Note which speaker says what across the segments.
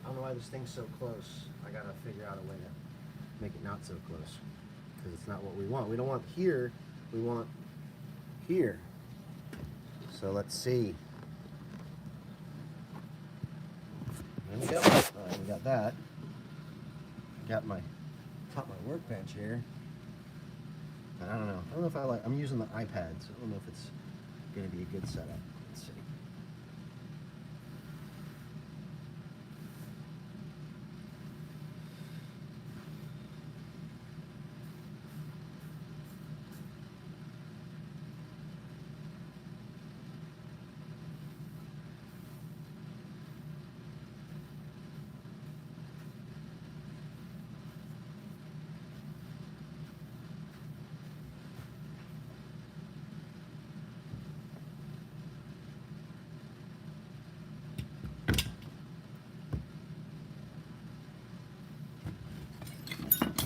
Speaker 1: I don't know why this thing's so close. I gotta figure out a way to make it not so close, because it's not what we want. We don't want here, we want here. So let's see. There we go. All right, we got that. Got my workbench here. And I don't know. I don't know if I like. I'm using the iPad, so I don't know if it's going to be a good setup. Let's see.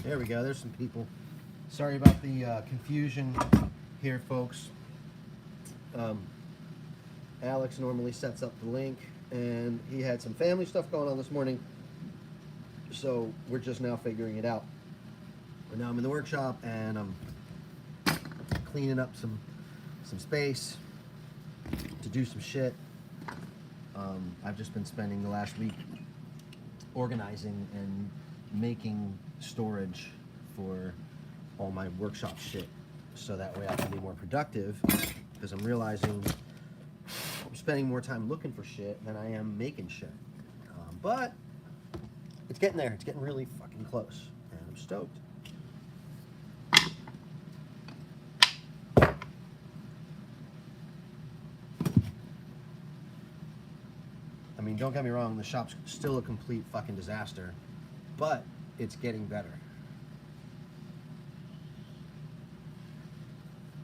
Speaker 1: There we go. There's some people. Sorry about the confusion here, folks. Alex normally sets up the link, and he had some family stuff going on this morning, so we're just now figuring it out. But now I'm in the workshop, and I'm cleaning up some space to do some shit. I've just been spending the last week organizing and making storage for all my workshop shit, so that way I can be more productive, because I'm realizing I'm spending more time looking for shit than I am making shit. But it's getting there. It's getting really fucking close, and I'm stoked. I mean, don't get me wrong, the shop's still a complete fucking disaster, but it's getting better.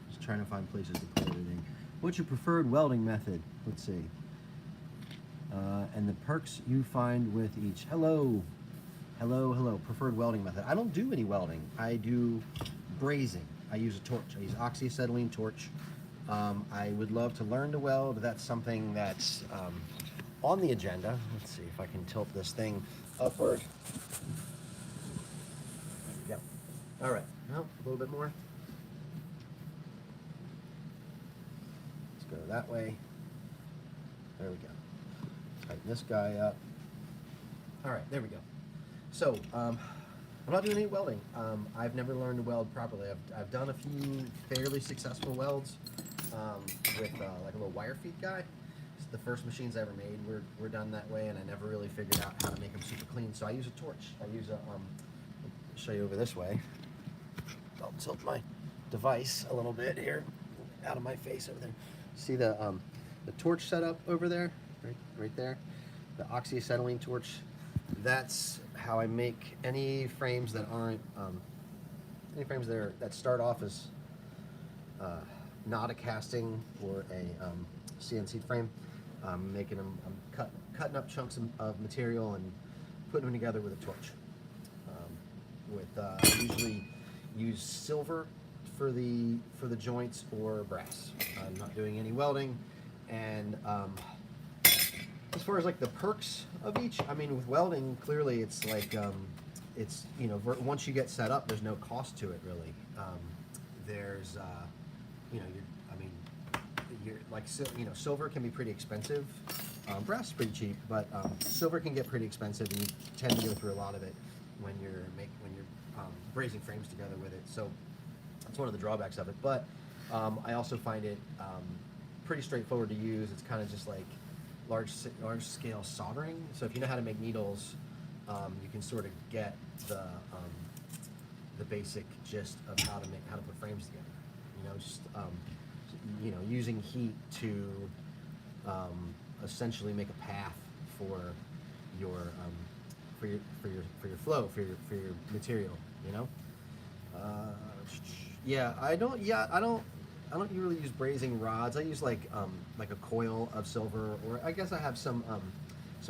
Speaker 1: Just trying to find places to put everything. What's your preferred welding method? Let's see. And the perks you find with each. Hello. Preferred welding method. I don't do any welding. I do brazing. I use a torch. I use oxyacetylene torch. I would love to learn to weld. That's something that's on the agenda. Let's see if I can tilt this thing upward. There we go. All right. Well, a little bit more. Let's go that way. There we go. Tighten this guy up. All right, there we go. So, I'm not doing any welding. I've never learned to weld properly. I've done a few fairly successful welds with like a little wire feed guy. It's the first machines I ever made were done that way, and I never really figured out how to make them super clean. So I use a torch. I use a, I'll show you over this way. I'll tilt my device a little bit here, out of my face over there. See the torch setup over there? Right there, the oxyacetylene torch. That's how I make any frames that aren't any frames that start off as not a casting or a CNC frame. I'm making them. I'm cutting up chunks of material and putting them together with a torch. I usually use silver for the joints or brass. I'm not doing any welding, and as far as like the perks of each, I mean, with welding, clearly it's like, it's, you know, once you get set up, there's no cost to it really. There's, you know, you're like, you know, silver can be pretty expensive. Brass is pretty cheap, but silver can get pretty expensive, and you tend to go through a lot of it when you're brazing frames together with it. So that's one of the drawbacks of it. But I also find it pretty straightforward to use. It's kind of just like large scale soldering. So if you know how to make needles, you can sort of get the basic gist of how to put frames together. You know, just you know, using heat to essentially make a path for your flow, for your material. You know. I don't really use brazing rods. I use like a coil of silver, or I guess I have some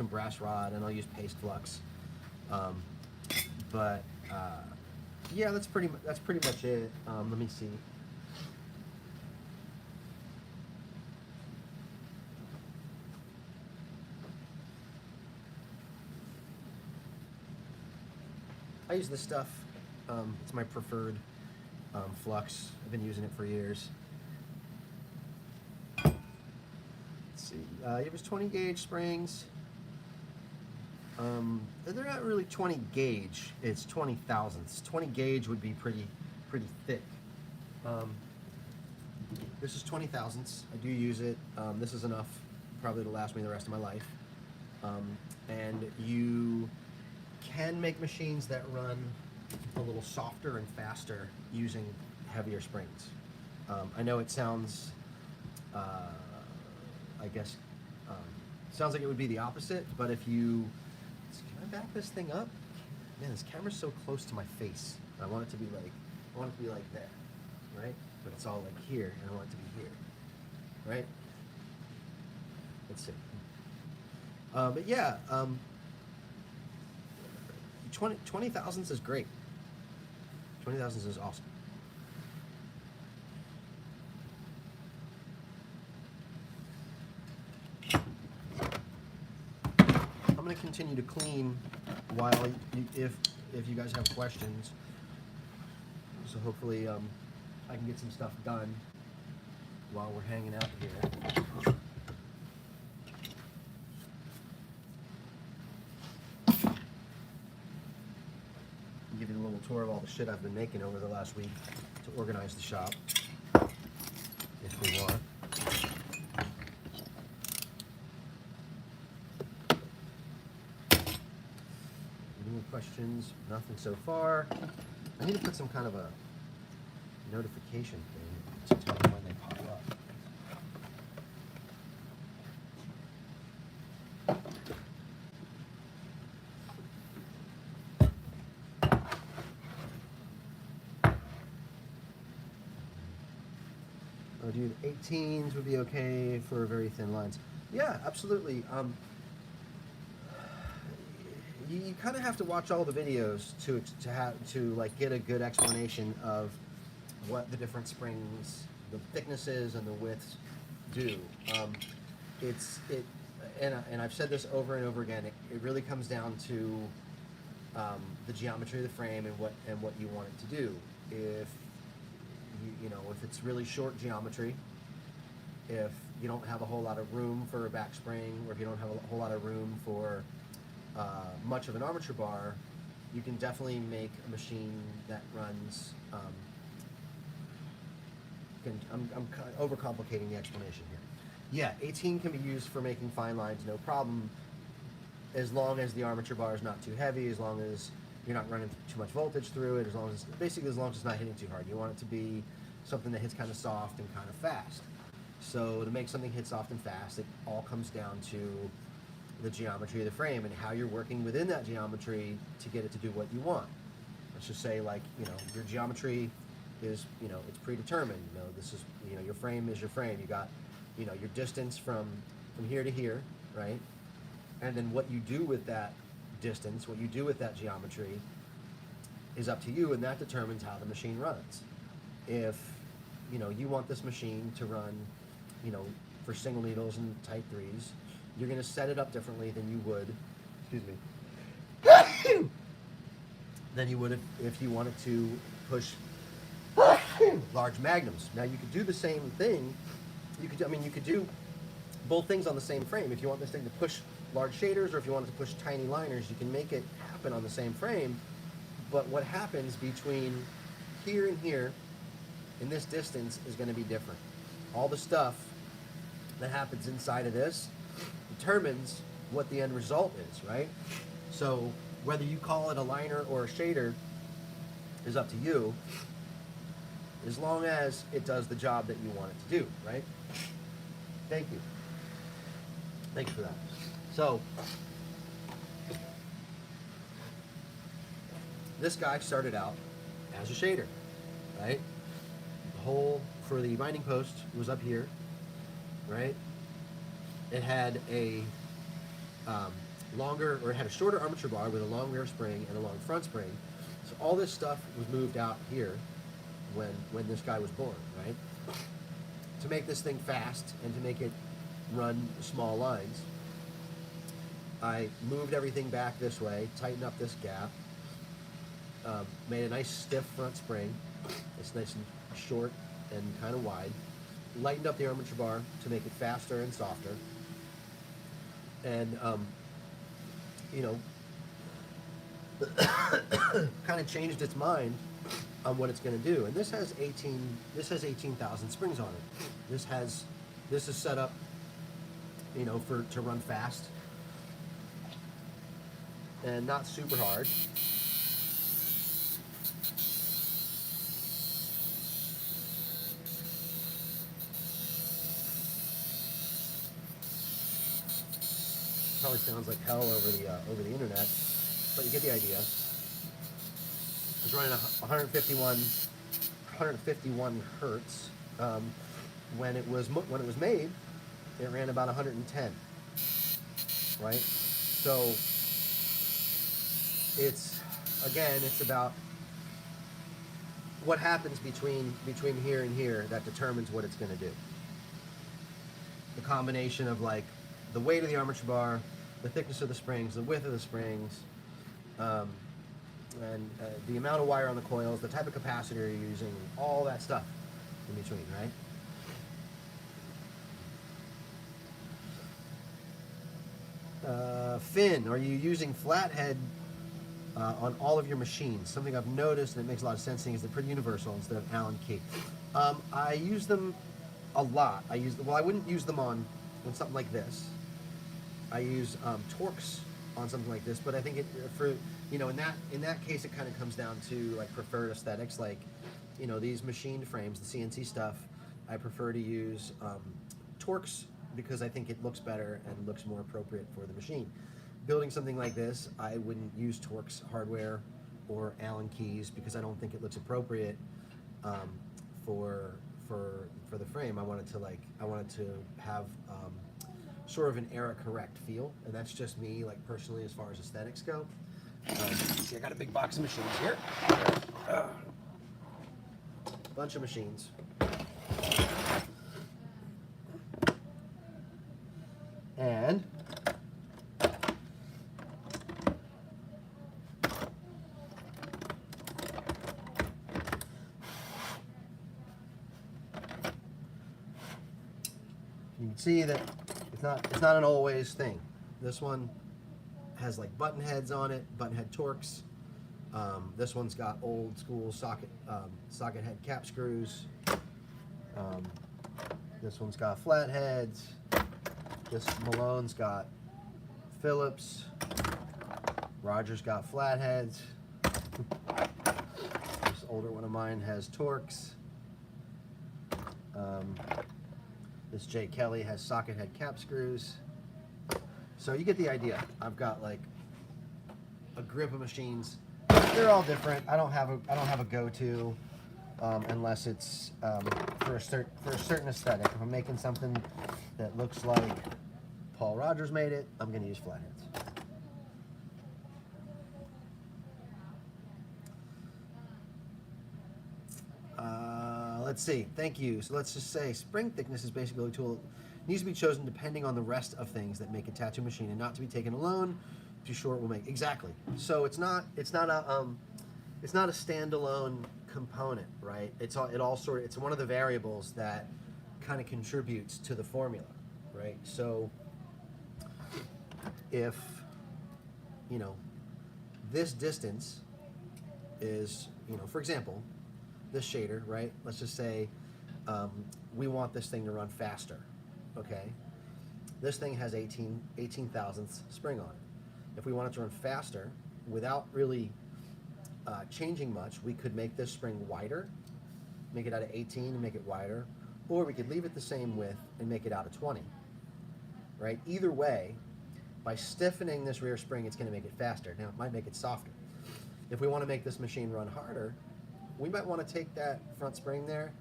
Speaker 1: brass rod, and I'll use paste flux. Yeah, that's pretty much it. Let me see. I use this stuff. It's my preferred flux. I've been using it for years. Let's see. It was 20 gauge springs. They're not really 20 gauge. It's 20 thousandths. 20 gauge would be pretty thick. This is 20 thousandths. I do use it. This is enough probably to last me the rest of my life. And you can make machines that run a little softer and faster using heavier springs. I know it sounds, I guess, sounds like it would be the opposite, but if you, can I back this thing up? Man, this camera's so close to my face. I want it to be like there, right? But it's all like here, and I want it to be here, right? Let's see. But yeah, 20 thousandths is great. 20 thousandths is awesome. I'm going to continue to clean while if you guys have questions. So hopefully I can get some stuff done while we're hanging out here. Give you a little tour of all the shit I've been making over the last week to organize the shop, if we want. Any questions? Nothing so far. I need to put some kind of a notification thing to tell me when they pop up. Oh, dude, 18s would be okay for very thin lines. Yeah, absolutely. You kind of have to watch all the videos to like get a good explanation of what the different springs, the thicknesses and the widths do. And I've said this over and over again. It really comes down to the geometry of the frame and what you want it to do. If if it's really short geometry, if you don't have a whole lot of room for a back spring, or if you don't have a whole lot of room for much of an armature bar, you can definitely make a machine that runs. I'm overcomplicating the explanation here. Yeah, 18 can be used for making fine lines, no problem, as long as the armature bar is not too heavy, as long as you're not running too much voltage through it, as long as it's not hitting too hard. You want it to be something that hits kind of soft and kind of fast. So to make something hit soft and fast, it all comes down to the geometry of the frame and how you're working within that geometry to get it to do what you want. Let's just say, like, your geometry is, it's predetermined. This is, your frame is your frame. You got, your distance from here to here, right? And then what you do with that distance, what you do with that geometry is up to you, and that determines how the machine runs. If, you want this machine to run, for single needles and type 3s, you're going to set it up differently than you would, than you would if you wanted to push large magnums. Now you could do the same thing. You could do both things on the same frame. If you want this thing to push large shaders, or if you want it to push tiny liners, you can make it happen on the same frame. But what happens between here and here in this distance is going to be different. All the stuff that happens inside of this determines what the end result is, right? So whether you call it a liner or a shader is up to you, as long as it does the job that you want it to do, right? Thank you. Thank you for that. So this guy started out as a shader, right? The hole for the binding post was up here, right? It had a it had a shorter armature bar with a long rear spring and a long front spring. So all this stuff was moved out here when this guy was born, right? To make this thing fast and to make it run small lines, I moved everything back this way, tightened up this gap, made a nice stiff front spring. It's nice and short and kind of wide. Lightened up the armature bar to make it faster and softer. And, you know, kind of changed its mind on what it's going to do. And this has 18,000 springs on it. This is set up, you know, to run fast and not super hard. Probably sounds like hell over the internet, but you get the idea. It's running 151 hertz. When it was made, it ran about 110. Right? So it's about what happens between here and here that determines what it's going to do. The combination of like the weight of the armature bar, the thickness of the springs, the width of the springs, and the amount of wire on the coils, the type of capacitor you're using, all that stuff in between, right? Finn, are you using flathead on all of your machines? Something I've noticed, and it makes a lot of sense, is they're pretty universal instead of Allen key. I use them a lot. I wouldn't use them on something like this. I use Torx on something like this, but I think in that case it kind of comes down to like preferred aesthetics. Like, you know, these machined frames, the CNC stuff, I prefer to use Torx because I think it looks better and looks more appropriate for the machine. Building something like this, I wouldn't use Torx hardware or Allen keys because I don't think it looks appropriate for the frame. I wanted to have sort of an era correct feel, and that's just me, like personally, as far as aesthetics go. See, I got a big box of machines here. Bunch of machines. And you can see that it's not an always thing. This one has like button heads on it, button head Torx. This one's got old school socket head cap screws. This one's got flat heads. This Malone's got Phillips. Roger's got flat heads. This older one of mine has Torx. This J. Kelly has socket head cap screws. So you get the idea. I've got like a grip of machines. They're all different. I don't have a go-to unless it's for a certain aesthetic. If I'm making something that looks like Paul Rogers made it, I'm going to use flatheads. Let's see. Thank you. So let's just say spring thickness is basically a tool. Needs to be chosen depending on the rest of things that make a tattoo machine, and not to be taken alone. Too short will make exactly. So it's not a standalone component, right? It's one of the variables that kind of contributes to the formula, right? So if this distance is, for example, this shader, right? Let's just say we want this thing to run faster, okay? This thing has 18 thousandths spring on it. If we want it to run faster without really changing much, we could make this spring wider, make it out of 18 and make it wider, or we could leave it the same width and make it out of 20, right? Either way, by stiffening this rear spring, it's going to make it faster. Now, it might make it softer. If we want to make this machine run harder, we might want to take that front spring there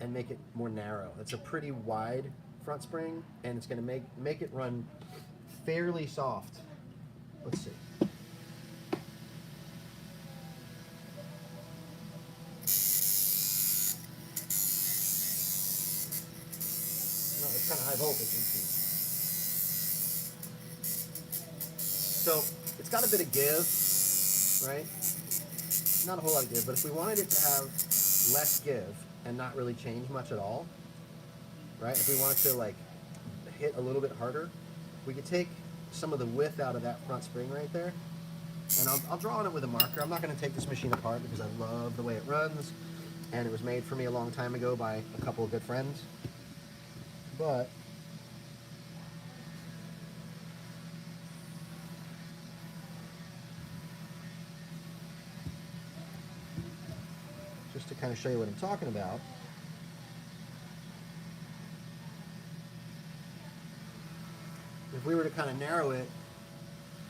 Speaker 1: and make it more narrow. It's a pretty wide front spring, and it's going to make it run fairly soft. Let's see. No, it's kind of high voltage. So it's got a bit of give, right? not a whole lot of give, but if we wanted it to have less give and not really change much at all, right? If we wanted to like hit a little bit harder, we could take some of the width out of that front spring right there, and I'll draw on it with a marker. I'm not going to take this machine apart because I love the way it runs, and it was made for me a long time ago by a couple of good friends. But just to kind of show you what I'm talking about, if we were to kind of narrow it,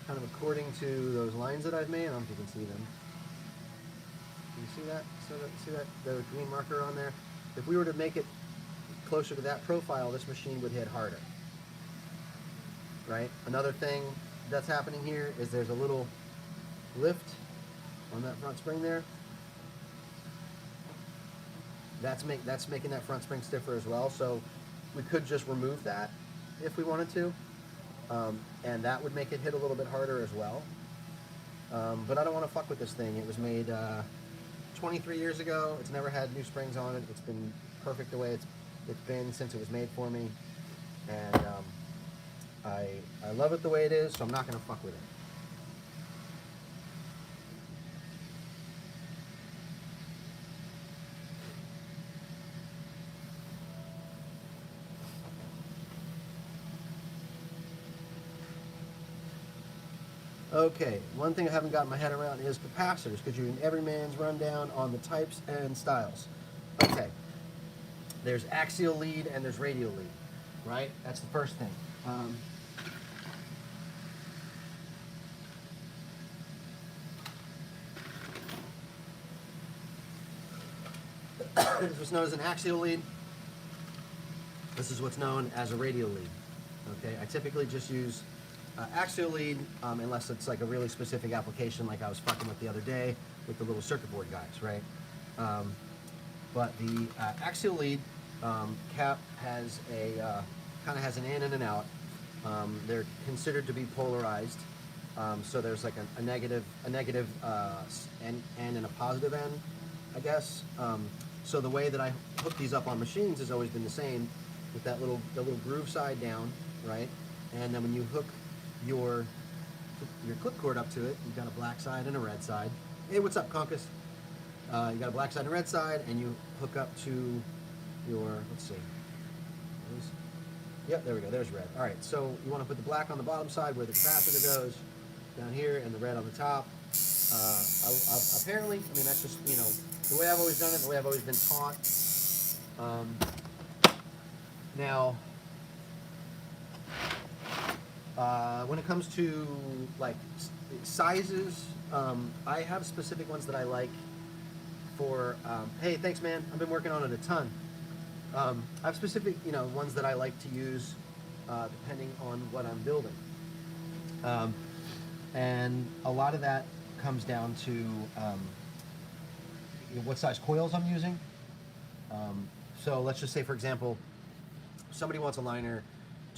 Speaker 1: kind of according to those lines that I've made, I don't know if you can see them. Can you see that? See that the green marker on there? If we were to make it closer to that profile, this machine would hit harder. Right? Another thing that's happening here is there's a little lift on that front spring there. That's making that front spring stiffer as well. So we could just remove that if we wanted to, and that would make it hit a little bit harder as well. But I don't want to fuck with this thing. It was made 23 years ago. It's never had new springs on it. It's been perfect the way it's been since it was made for me, and I love it the way it is. So I'm not going to fuck with it. Okay, one thing I haven't gotten my head around is capacitors. Could you do an everyman's rundown on the types and styles? Okay, there's axial lead and there's radial lead, right? That's the first thing. This is what's known as an axial lead. This is what's known as a radial lead. Okay, I typically just use axial lead unless it's like a really specific application, like I was fucking with the other day with the little circuit board guys, right? But the axial lead cap has a kind of has an in and an out. They're considered to be polarized, so there's like a negative end and a positive end, I guess. So the way that I hook these up on machines has always been the same, with the little groove side down, right? And then when you hook your clip cord up to it, you've got a black side and a red side. Hey, what's up, Conkus? You got a black side and a red side, and you hook up to your, let's see. Yep, there we go, there's red. All right, so you want to put the black on the bottom side where the capacitor goes, down here, and the red on the top. Apparently, I mean, that's just, the way I've always done it, the way I've always been taught. Now, when it comes to like sizes, I have specific ones that I like for, hey, thanks man, I've been working on it a ton. I have specific, ones that I like to use depending on what I'm building. And a lot of that comes down to what size coils I'm using. So let's just say, for example, somebody wants a liner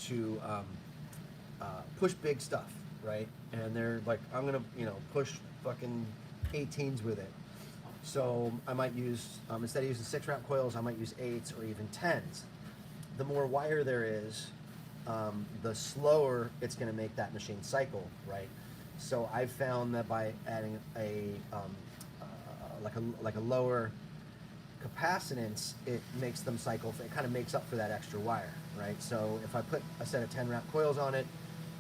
Speaker 1: to push big stuff, right? And they're like, I'm gonna, push fucking 18s with it. So I might use, instead of using 6-wrap coils, I might use 8s or even 10s. The more wire there is, the slower it's gonna make that machine cycle, right? So I've found that by adding like a lower capacitance, it makes them cycle. It kind of makes up for that extra wire, right? So if I put a set of 10-wrap coils on it,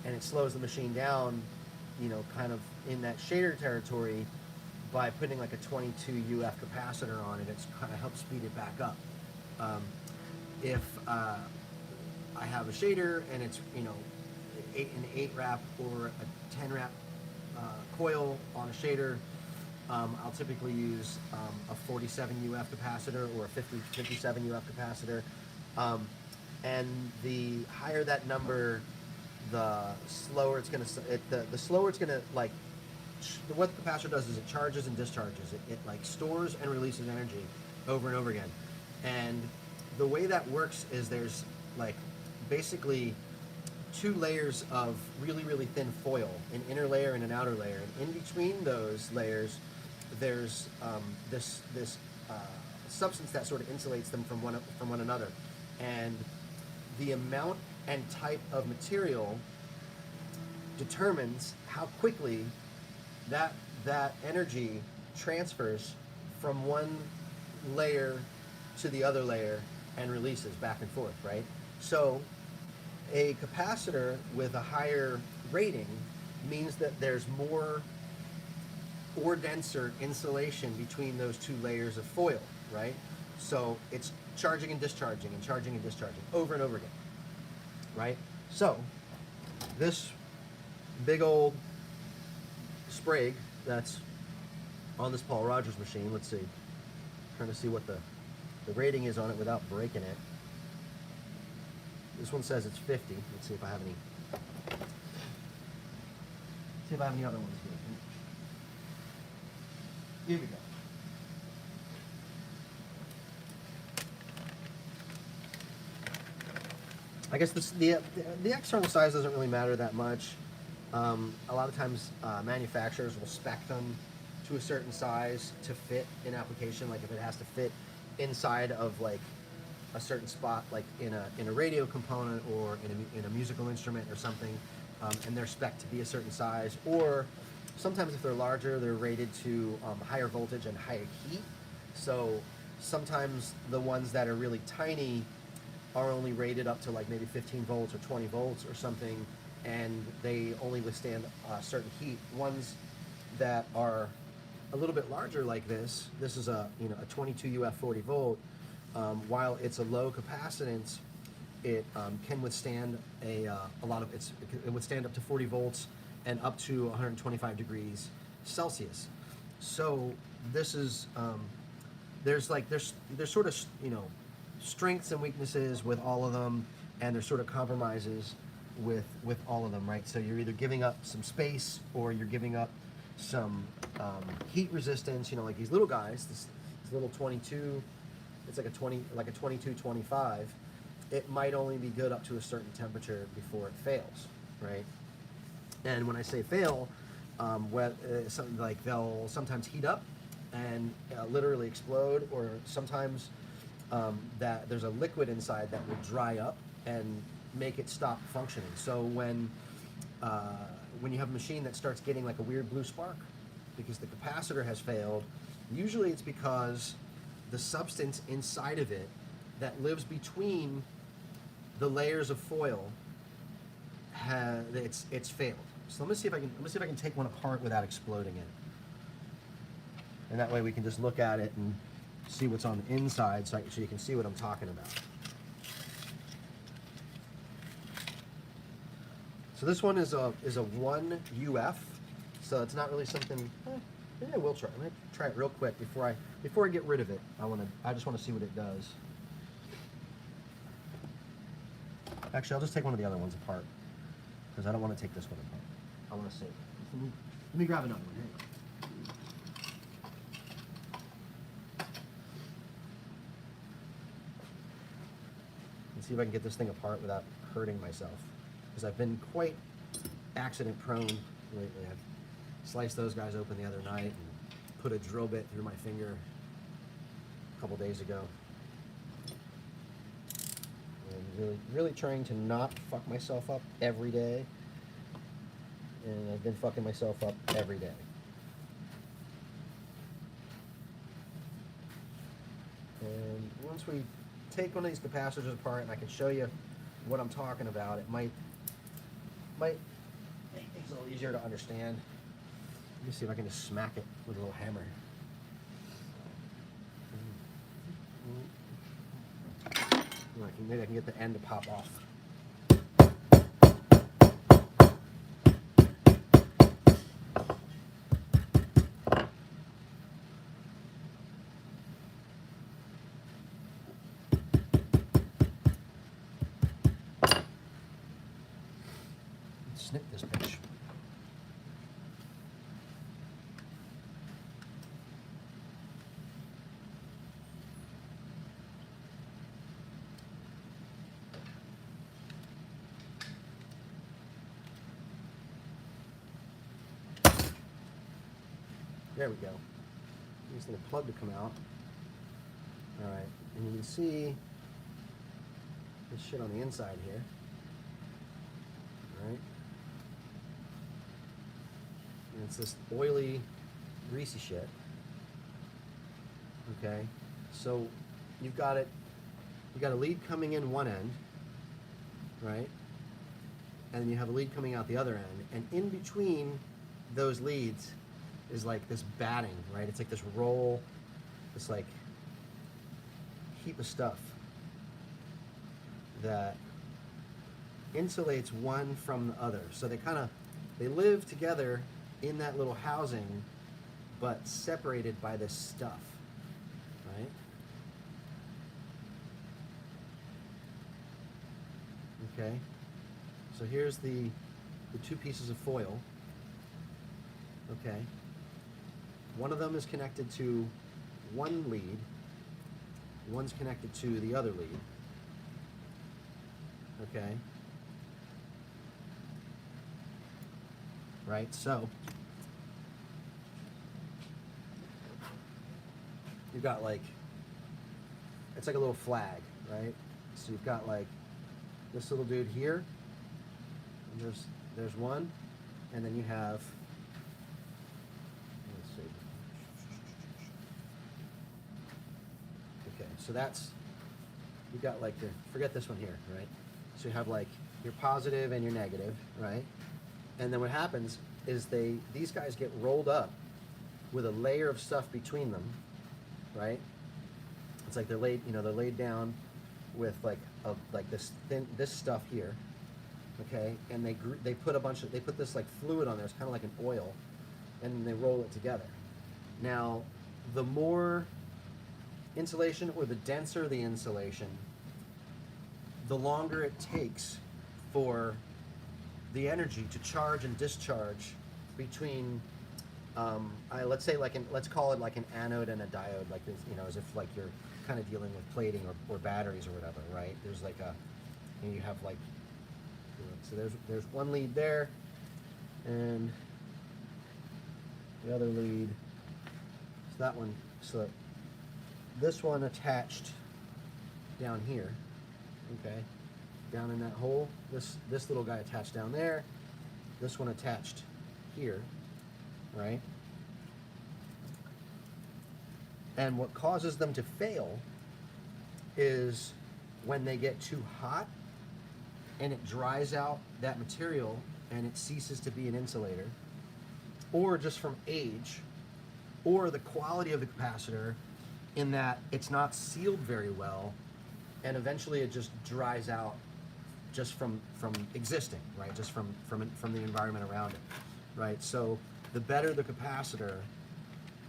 Speaker 1: and it slows the machine down, kind of in that shader territory, by putting like a 22 UF capacitor on it, it's kind of helps speed it back up. If I have a shader and it's an 8-wrap or a 10-wrap coil on a shader, I'll typically use a 47 UF capacitor or a 57 UF capacitor, and the higher that number, the slower it's gonna the slower it's gonna like. What the capacitor does is it charges and discharges. It like stores and releases energy over and over again. And the way that works is there's like basically 2 layers of really, really thin foil, an inner layer and an outer layer. And in between those layers, there's this substance that sort of insulates them from one another, and the amount and type of material determines how quickly that energy transfers from one layer to the other layer and releases back and forth, right? So a capacitor with a higher rating means that there's more or denser insulation between those two layers of foil, right? So it's charging and discharging and charging and discharging over and over again, right? So this big old Sprague that's on this Paul Rogers machine, let's see, trying to see what the rating is on it without breaking it. This one says it's 50. Let's see if I have any. See if I have any other ones here. Here we go. I guess the external size doesn't really matter that much. A lot of times manufacturers will spec them to a certain size to fit in application. Like if it has to fit inside of like a certain spot, like in a radio component or in a musical instrument or something, and they're spec to be a certain size. Or sometimes if they're larger, they're rated to higher voltage and higher heat. So sometimes the ones that are really tiny are only rated up to like maybe 15 volts or 20 volts or something, and they only withstand certain heat. Ones that are a little bit larger like this is a 22 UF 40 volt. While it's a low capacitance, it can withstand a lot of it can withstand up to 40 volts and up to 125 degrees Celsius. So this is there's sort of strengths and weaknesses with all of them, and there's sort of compromises with all of them, right? So you're either giving up some space or you're giving up some heat resistance. Like these little guys, this little 22, it's like a 22-25. It might only be good up to a certain temperature before it fails, right? And when I say fail, something like they'll sometimes heat up and literally explode, or sometimes that there's a liquid inside that will dry up and make it stop functioning. So when you have a machine that starts getting like a weird blue spark because the capacitor has failed, usually it's because the substance inside of it that lives between the layers of foil it's failed. So let me see if I can take one apart without exploding it, and that way we can just look at it and see what's on the inside, so you can see what I'm talking about. So this one is a 1 UF, so it's not really something. Maybe I will try. I'm gonna try it real quick before I get rid of it. I just want to see what it does. Actually, I'll just take one of the other ones apart because I don't want to take this one apart. I want to save it. Let me grab another one. Hang on. Let's see if I can get this thing apart without hurting myself, because I've been quite accident prone lately. I've sliced those guys open the other night and put a drill bit through my finger a couple days ago. And really trying to not fuck myself up every day. And I've been fucking myself up every day. And once we take one of these capacitors apart and I can show you what I'm talking about, it might make things a little easier to understand. Let me see if I can just smack it with a little hammer. Maybe I can get the end to pop off. Let's snip this bitch. There we go. this little plug to come out. All right, and you can see this shit on the inside here. All right, and it's this oily, greasy shit. Okay, so you've got it. You got a lead coming in one end, right? And you have a lead coming out the other end, and in between those leads is like this batting, right? It's like this roll, this like heap of stuff that insulates one from the other. So they live together in that little housing, but separated by this stuff, right? Okay, so here's the two pieces of foil. Okay, one of them is connected to one lead, one's connected to the other lead. Okay, right, so you've got like, it's like a little flag, right? So you've got like this little dude here, and there's one, and then you have, let's see. Okay, so that's, you've got like forget this one here, right? So you have like your positive and your negative, right? And then what happens is these guys get rolled up with a layer of stuff between them, right? It's like they're laid down with like this stuff here, okay? And they put this like fluid on there. It's kind of like an oil, and they roll it together. Now, the more insulation, or the denser the insulation, the longer it takes for the energy to charge and discharge between, let's call it like an anode and a diode, like this, as if like you're kind of dealing with plating or batteries or whatever, right? There's like you have like, so there's one lead there, and the other lead, so that one, so this one attached down here, okay, down in that hole, this little guy attached down there, this one attached here, right? And what causes them to fail is when they get too hot and it dries out that material and it ceases to be an insulator, or just from age, or the quality of the capacitor in that it's not sealed very well, and eventually it just dries out just from existing, right? Just from the environment around it, right? So the better the capacitor,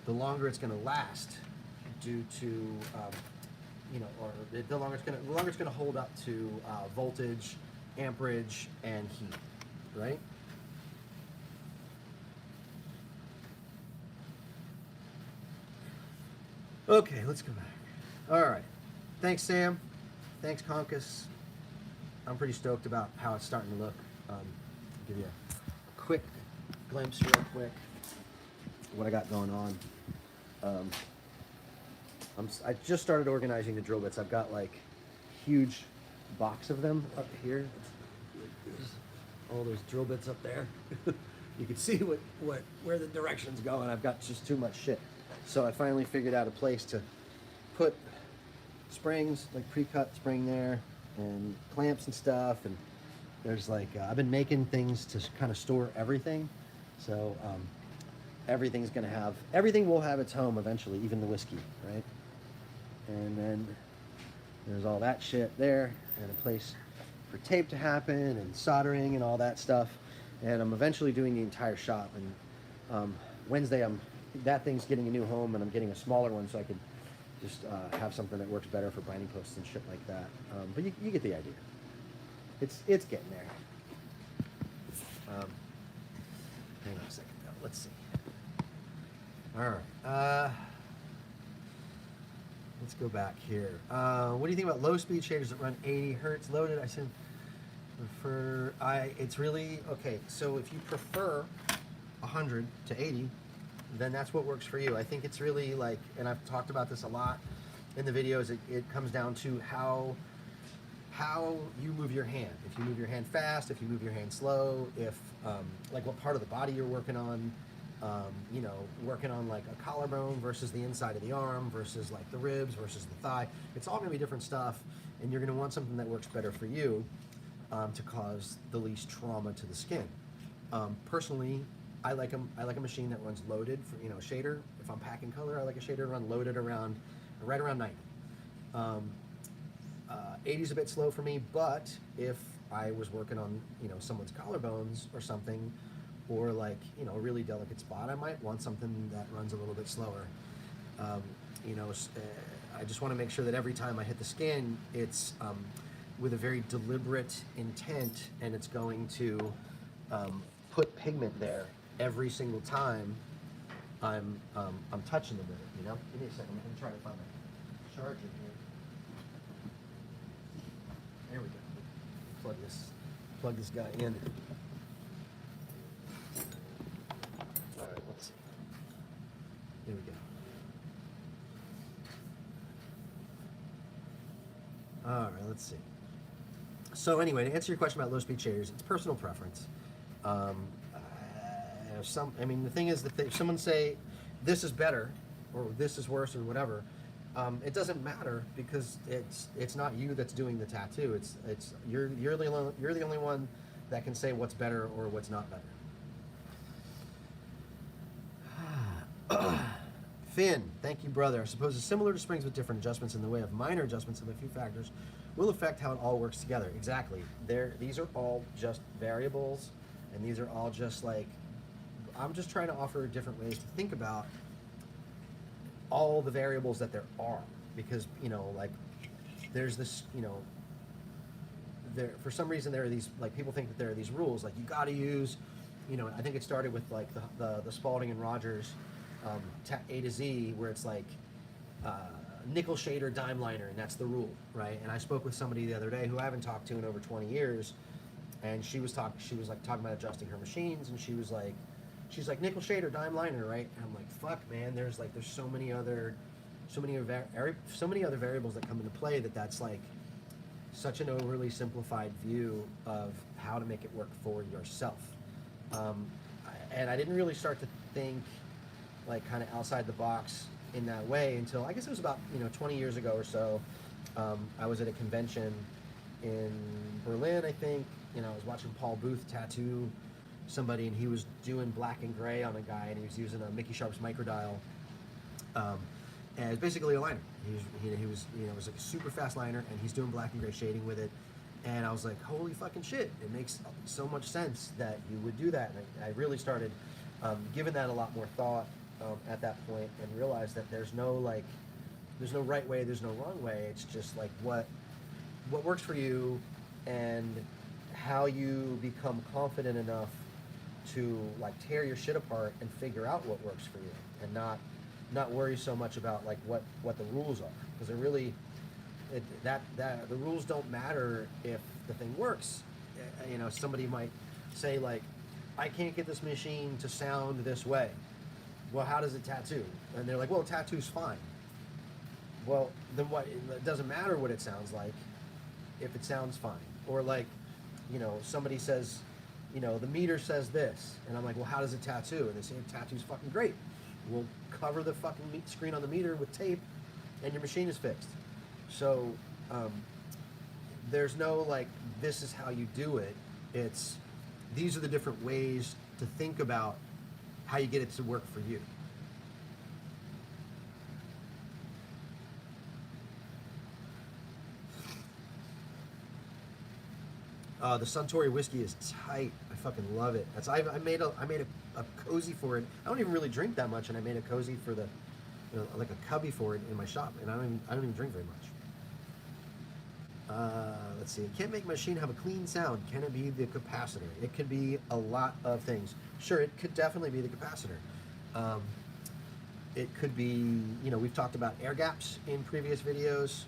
Speaker 1: the longer it's going to last, due to or the longer it's going to hold up to voltage, amperage, and heat, right? Okay, let's go back. All right, thanks, Sam. Thanks, Conkus. I'm pretty stoked about how it's starting to look. Give you a quick glimpse real quick what I got going on. I just started organizing the drill bits. I've got like huge box of them up here. There's all those drill bits up there. You can see where the direction's going. I've got just too much shit. So I finally figured out a place to put springs, like pre-cut spring there, and clamps and stuff. And there's like, I've been making things to kind of store everything. So everything will have its home eventually, even the whiskey, right? And then there's all that shit there, and a place for tape to happen, and soldering and all that stuff. And I'm eventually doing the entire shop. And Wednesday, that thing's getting a new home, and I'm getting a smaller one so I could just have something that works better for binding posts and shit like that. But you get the idea. It's getting there. Hang on a second though. Let's see. All right. Let's go back here. What do you think about low speed shaders that run 80 hertz loaded? I said it's really okay. So if you prefer 100 to 80, then that's what works for you. I think it's really like, and I've talked about this a lot in the videos, it comes down to how you move your hand. If you move your hand fast, if you move your hand slow, if like what part of the body you're working on, you know, working on like a collarbone versus the inside of the arm versus like the ribs versus the thigh. It's all gonna be different stuff, and you're gonna want something that works better for you to cause the least trauma to the skin. Personally, I like a machine that runs loaded for, you know, shader. If I'm packing color, I like a shader to run loaded around right around 90. 80 is a bit slow for me, but if I was working on, you know, someone's collarbones or something, or like, you know, a really delicate spot, I might want something that runs a little bit slower. You know, I just want to make sure that every time I hit the skin, it's with a very deliberate intent, and it's going to put pigment there every single time I'm touching them with it. You know, give me a second. I'm gonna try to find my charger here. There we go. Plug this guy in. All right, let's see. There we go. All right, let's see. So anyway, to answer your question about low-speed shaders, it's personal preference. I mean, the thing is that if someone say this is better or this is worse or whatever, it doesn't matter, because it's not you that's doing the tattoo. It's you're the only one that can say what's better or what's not better. Finn, thank you, brother. I suppose it's similar to springs with different adjustments in the way of minor adjustments of a few factors will affect how it all works together. Exactly. These are all just variables, and these are all just like, I'm just trying to offer different ways to think about all the variables that there are, because, you know, like, there's this, you know, for some reason there are these, like, people think that there are these rules, like you got to use, you know, I think it started with like the Spalding and Rogers A to Z, where it's like nickel shader, dime liner, and that's the rule, right? And I spoke with somebody the other day who I haven't talked to in over 20 years, and she was talking about adjusting her machines, and she's like nickel shader, dime liner, right? And I'm like, fuck, man, there's so many other variables that come into play, that's like such an overly simplified view of how to make it work for yourself. And I didn't really start to think like kind of outside the box in that way until, I guess it was about, you know, 20 years ago or so. I was at a convention in Berlin, I think. You know, I was watching Paul Booth tattoo somebody, and he was doing black and gray on a guy, and he was using a Mickey Sharp's microdial as basically a liner. He was, you know, it was like a super fast liner, and he's doing black and gray shading with it. And I was like, holy fucking shit, it makes so much sense that you would do that. And I really started giving that a lot more thought at that point, and realized that there's no right way, there's no wrong way. It's just like what works for you, and how you become confident enough to like tear your shit apart and figure out what works for you, and not worry so much about like what the rules are, because they're really the rules don't matter if the thing works. You know, somebody might say like, I can't get this machine to sound this way. Well, how does it tattoo? And they're like, well, tattoo's fine. Well, then what? It doesn't matter what it sounds like if it sounds fine. Or like, you know, somebody says, you know, the meter says this, and I'm like, well, how does it tattoo? And they say, tattoo's fucking great. We'll cover the fucking screen on the meter with tape, and your machine is fixed. So there's no like, this is how you do it. It's, these are the different ways to think about how you get it to work for you. The Suntory whiskey is tight. I fucking love it. I made a cozy for it. I don't even really drink that much, and I made a cozy for the, you know, like a cubby for it in my shop, and I don't even drink very much. Let's see. It can't make a machine have a clean sound. Can it be the capacitor? It could be a lot of things. Sure, it could definitely be the capacitor. It could be, you know, we've talked about air gaps in previous videos,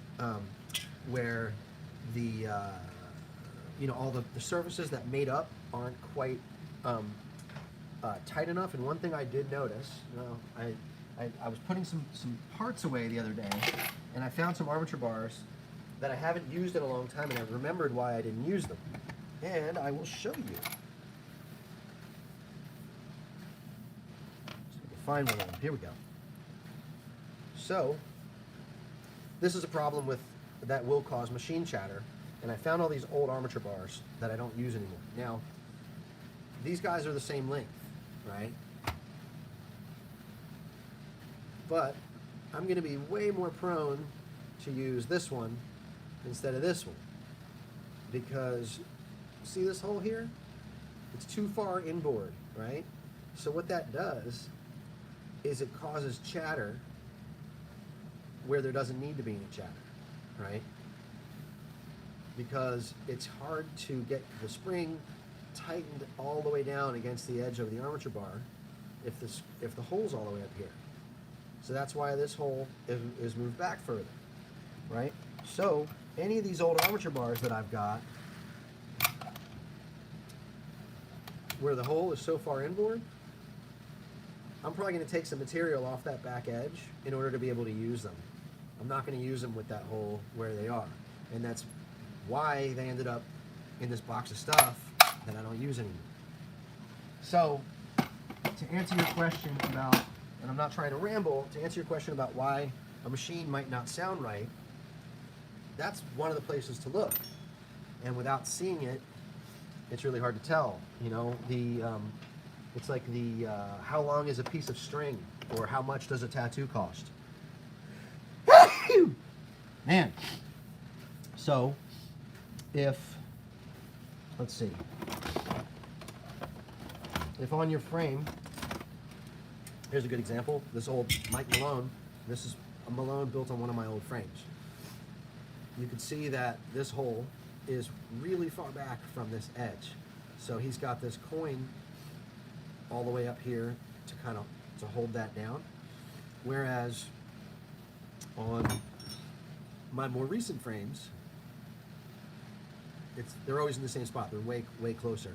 Speaker 1: where the you know, all the surfaces that made up aren't quite tight enough. And one thing I did notice, I was putting some parts away the other day, and I found some armature bars that I haven't used in a long time, and I remembered why I didn't use them. And I will show you. So we can find one of them. Here we go. So this is a problem with that will cause machine chatter, and I found all these old armature bars that I don't use anymore. Now, these guys are the same length, right? But I'm going to be way more prone to use this one instead of this one, because see this hole here? It's too far inboard, right? So what that does is it causes chatter where there doesn't need to be any chatter, right? Because it's hard to get the spring tightened all the way down against the edge of the armature bar if the hole's all the way up here. So that's why this hole is moved back further, right? So any of these old armature bars that I've got where the hole is so far inboard, I'm probably going to take some material off that back edge in order to be able to use them. I'm not going to use them with that hole where they are. And that's why they ended up in this box of stuff that I don't use anymore. So, to answer your question about, and I'm not trying to ramble, to answer your question about why a machine might not sound right, that's one of the places to look. And without seeing it, it's really hard to tell. You know, it's like how long is a piece of string, or how much does a tattoo cost? Man. So, let's see, if on your frame, here's a good example, this old Mike Malone, this is a Malone built on one of my old frames. You can see that this hole is really far back from this edge. So he's got this coin all the way up here to hold that down. Whereas on my more recent frames, they're always in the same spot. They're way closer.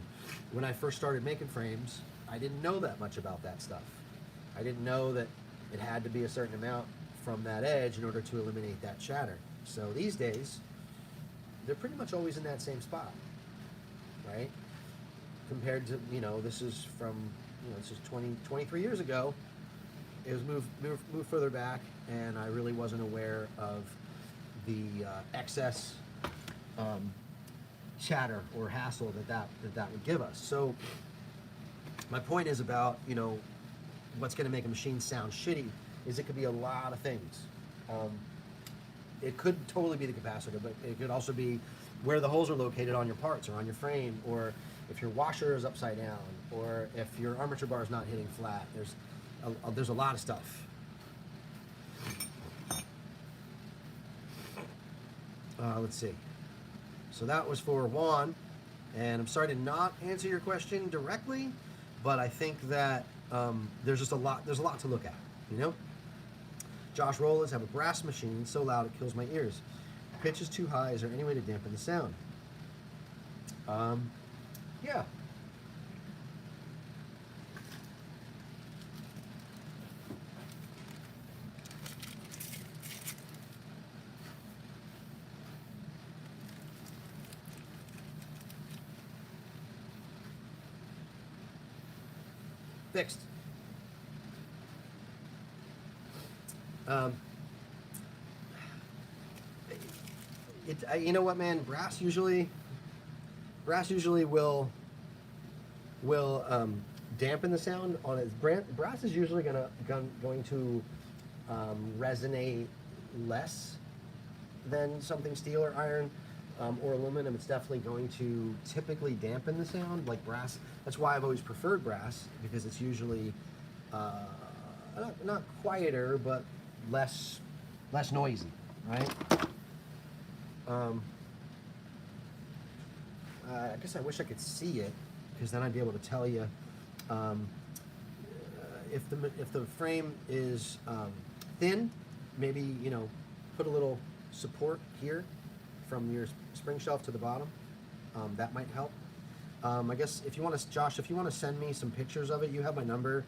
Speaker 1: When I first started making frames, I didn't know that much about that stuff. I didn't know that it had to be a certain amount from that edge in order to eliminate that chatter. So these days, they're pretty much always in that same spot, right? Compared to, this is from, this is 23 years ago. It was moved further back, and I really wasn't aware of the excess chatter or hassle that would give us. So my point is about, what's going to make a machine sound shitty is it could be a lot of things. It could totally be the capacitor, but it could also be where the holes are located on your parts or on your frame, or if your washer is upside down, or if your armature bar is not hitting flat. There's a lot of stuff. Let's see. So that was for Juan, and I'm sorry to not answer your question directly, but I think that there's a lot to look at, Josh Rollins, have a brass machine so loud it kills my ears. Pitch is too high. Is there any way to dampen the sound? Yeah. Fixed. You know what, man? Brass usually will dampen the sound on its brand. Brass is usually going to resonate less than something steel or iron or aluminum. It's definitely going to typically dampen the sound, like brass. That's why I've always preferred brass, because it's usually not quieter, but less noisy, right? I guess I wish I could see it, because then I'd be able to tell you if the frame is thin, maybe put a little support here from your spring shelf to the bottom. That might help. I guess if you want to, Josh, if you want to send me some pictures of it, you have my number.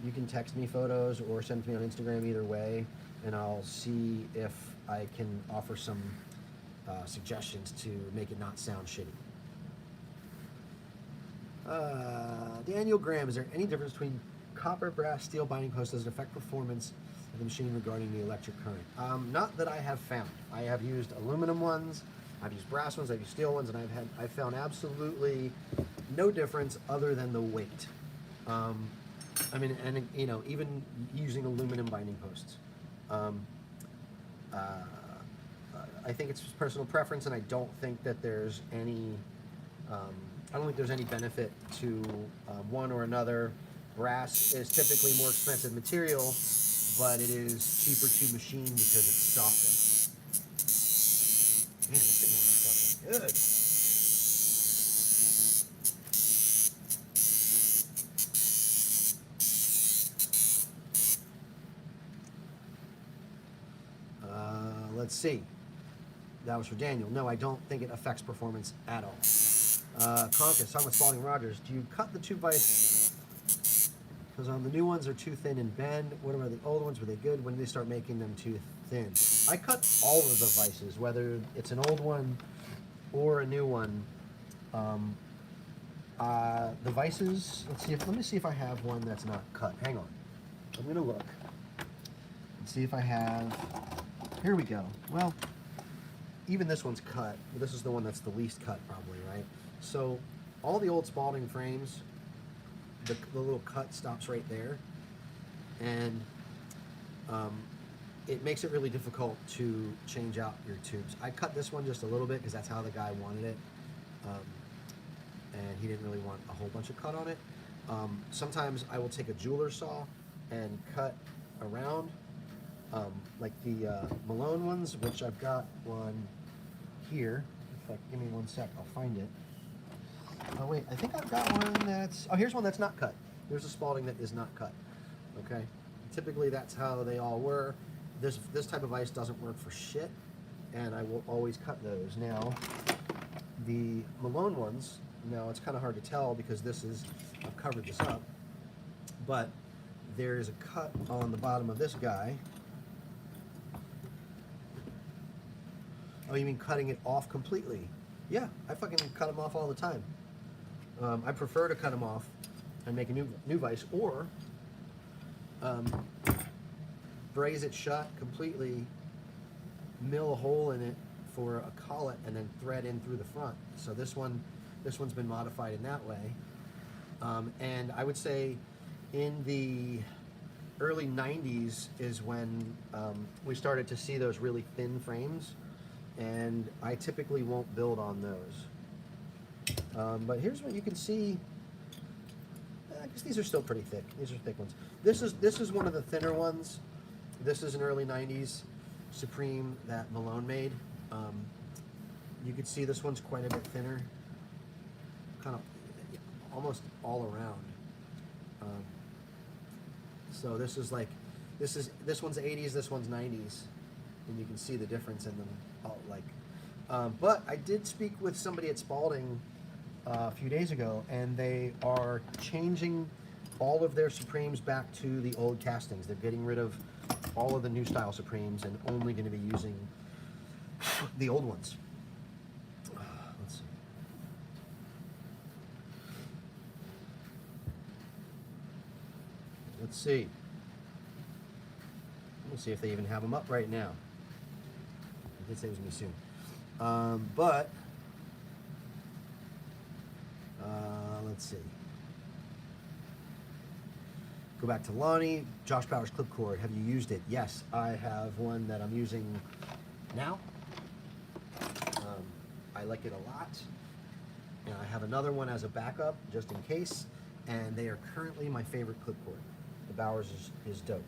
Speaker 1: You can text me photos or send to me on Instagram, either way, and I'll see if I can offer some suggestions to make it not sound shitty. Daniel Graham, is there any difference between copper, brass, steel binding posts? Does it affect performance of the machine regarding the electric current? Not that I have found. I have used aluminum ones, I've used brass ones, I've used steel ones, and I've found absolutely no difference other than the weight. I mean, and you know, even using aluminum binding posts. I think it's personal preference, and I don't think that there's any. I don't think there's any benefit to one or another. Brass is typically more expensive material, but it is cheaper to machine because it's softer. Man, this thing is fucking good. Let's see. That was for Daniel. No, I don't think it affects performance at all. Conkus, talking with Spalding Rogers. Do you cut the tube vise? Because the new ones are too thin and bend. What about the old ones? Were they good? When did they start making them too thin? I cut all of the vices, whether it's an old one or a new one. The vices. Let me see if I have one that's not cut. Hang on. I'm gonna look and see if I have. Here we go. Well, even this one's cut. This is the one that's the least cut, probably, right? So, all the old Spalding frames, the little cut stops right there, and it makes it really difficult to change out your tubes. I cut this one just a little bit because that's how the guy wanted it, and he didn't really want a whole bunch of cut on it. Sometimes I will take a jeweler saw and cut around, like the Malone ones, which I've got one here. Give me 1 sec, I'll find it. Oh wait, I think I've got one that's, oh, here's one that's not cut. There's a Spalding that is not cut, okay? Typically that's how they all were. This type of ice doesn't work for shit, and I will always cut those. Now, the Malone ones, now it's kind of hard to tell because I've covered this up, but there is a cut on the bottom of this guy. Oh, you mean cutting it off completely? Yeah, I fucking cut them off all the time. I prefer to cut them off and make a new vise, or braze it shut completely, mill a hole in it for a collet, and then thread in through the front. So this one's been modified in that way. And I would say in the early 90s is when we started to see those really thin frames, and I typically won't build on those. But here's what you can see. I guess these are still pretty thick. These are thick ones. This is one of the thinner ones. This is an early 90s Supreme that Malone made. You can see this one's quite a bit thinner, kind of almost all around. So this is this one's 80s, this one's 90s, and you can see the difference in them. But I did speak with somebody at Spalding a few days ago, and they are changing all of their Supremes back to the old castings. They're getting rid of all of the new style Supremes and only going to be using the old ones. Let's see. Let's see. We'll see if they even have them up right now. I did say it was going to be soon. Let's see. Go back to Lonnie. Josh Powers clipcord. Have you used it? Yes, I have one that I'm using now. I like it a lot. And I have another one as a backup, just in case. And they are currently my favorite clipcord. The Bowers is dope.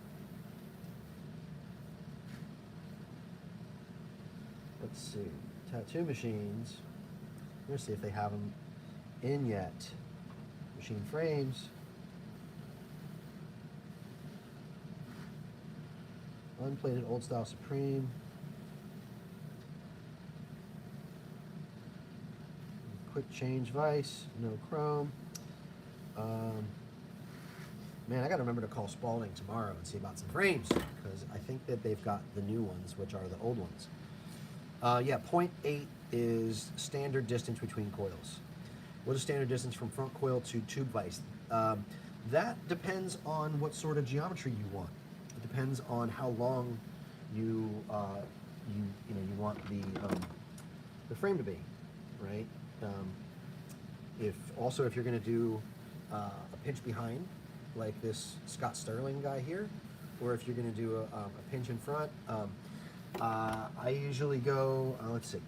Speaker 1: Let's see. Tattoo machines. Let's see if they have them in yet. Machine frames. Unplated old style Supreme. quick change vise, no chrome. Man, I gotta remember to call Spalding tomorrow and see about some frames, because I think that they've got the new ones, which are the old ones. Yeah, 0.8 is standard distance between coils. What is standard distance from front coil to tube vise? That depends on what sort of geometry you want. It depends on how long you want the frame to be, right? If you're going to do a pinch behind, like this Scott Sterling guy here, or if you're going to do a pinch in front, I usually go. Let's see.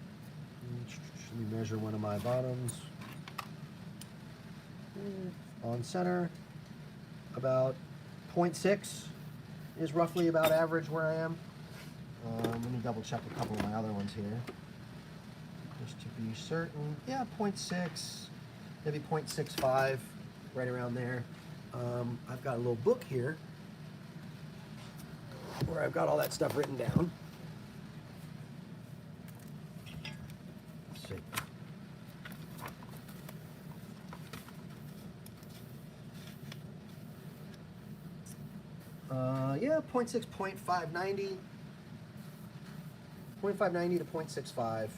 Speaker 1: Let me measure one of my bottoms. On center, about 0.6 is roughly about average where I am. Let me double check a couple of my other ones here, just to be certain. Yeah, 0.6, maybe 0.65, right around there. I've got a little book here where I've got all that stuff written down. Let's see. Yeah, 0.6, 0.590. 0.590 to 0.65,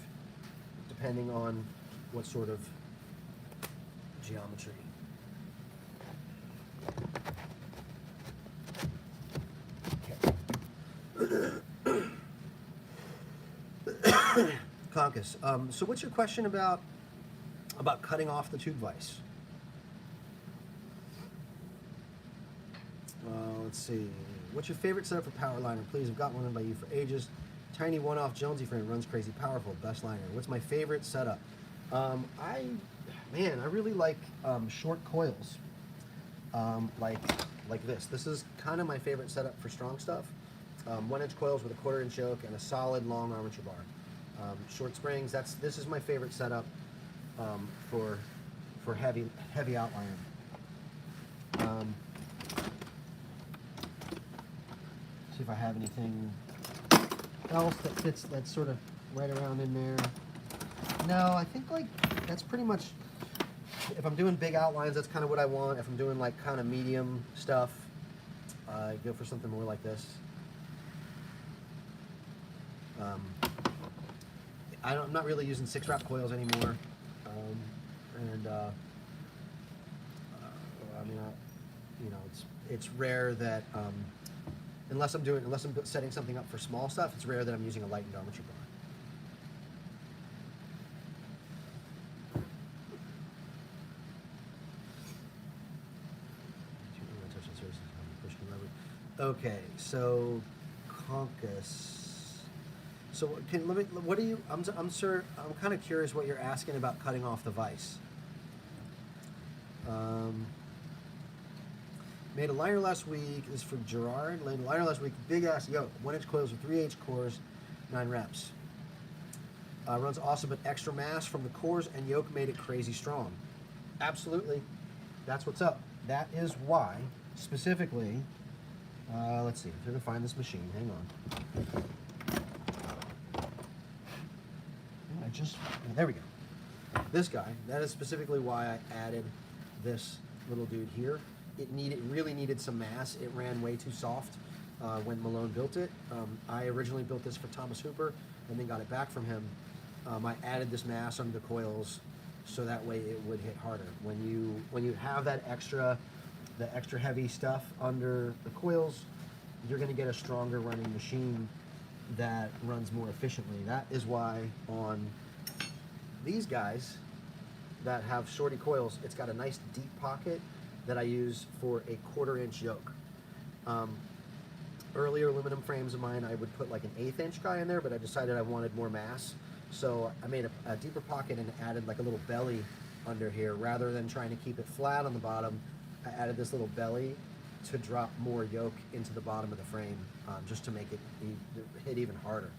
Speaker 1: depending on what sort of geometry. Okay. Conkus. So what's your question about cutting off the tube vise? Let's see. What's your favorite setup for power liner? Please, I've got one by you for ages. Tiny one-off Jonesy frame, runs crazy powerful, best liner. What's my favorite setup? I really like short coils, like this. This is kind of my favorite setup for strong stuff. 1-inch coils with a 1/4-inch yoke and a solid long armature bar. Short springs. This is my favorite setup for heavy outlining. See if I have anything else that fits, that's sort of right around in there. No, I think like that's pretty much, if I'm doing big outlines, that's kind of what I want. If I'm doing like kind of medium stuff, I go for something more like this. I'm not really using 6-wrap coils anymore, it's rare that unless I'm setting something up for small stuff, it's rare that I'm using a lightened armature bar. Okay, so Conkus. So what do you? I'm kind of curious what you're asking about cutting off the vise. Made a liner last week. This is for Gerard. Made a liner last week. Big ass yoke. 1-inch coils with 3/8 cores, 9 reps. Runs awesome, but extra mass from the cores and yoke made it crazy strong. Absolutely. That's what's up. That is why, specifically, let's see, if I can find this machine. Hang on. There we go. This guy, that is specifically why I added this little dude here. It really needed some mass. It ran way too soft when Malone built it. I originally built this for Thomas Hooper and then got it back from him. I added this mass under the coils so that way it would hit harder. When you have the extra heavy stuff under the coils, you're going to get a stronger running machine that runs more efficiently. That is why on these guys that have shorty coils, it's got a nice deep pocket that I use for a 1/4-inch yoke. Earlier aluminum frames of mine, I would put like an 1/8-inch guy in there, but I decided I wanted more mass. So I made a deeper pocket and added like a little belly under here. Rather than trying to keep it flat on the bottom, I added this little belly to drop more yoke into the bottom of the frame, just to make it hit even harder.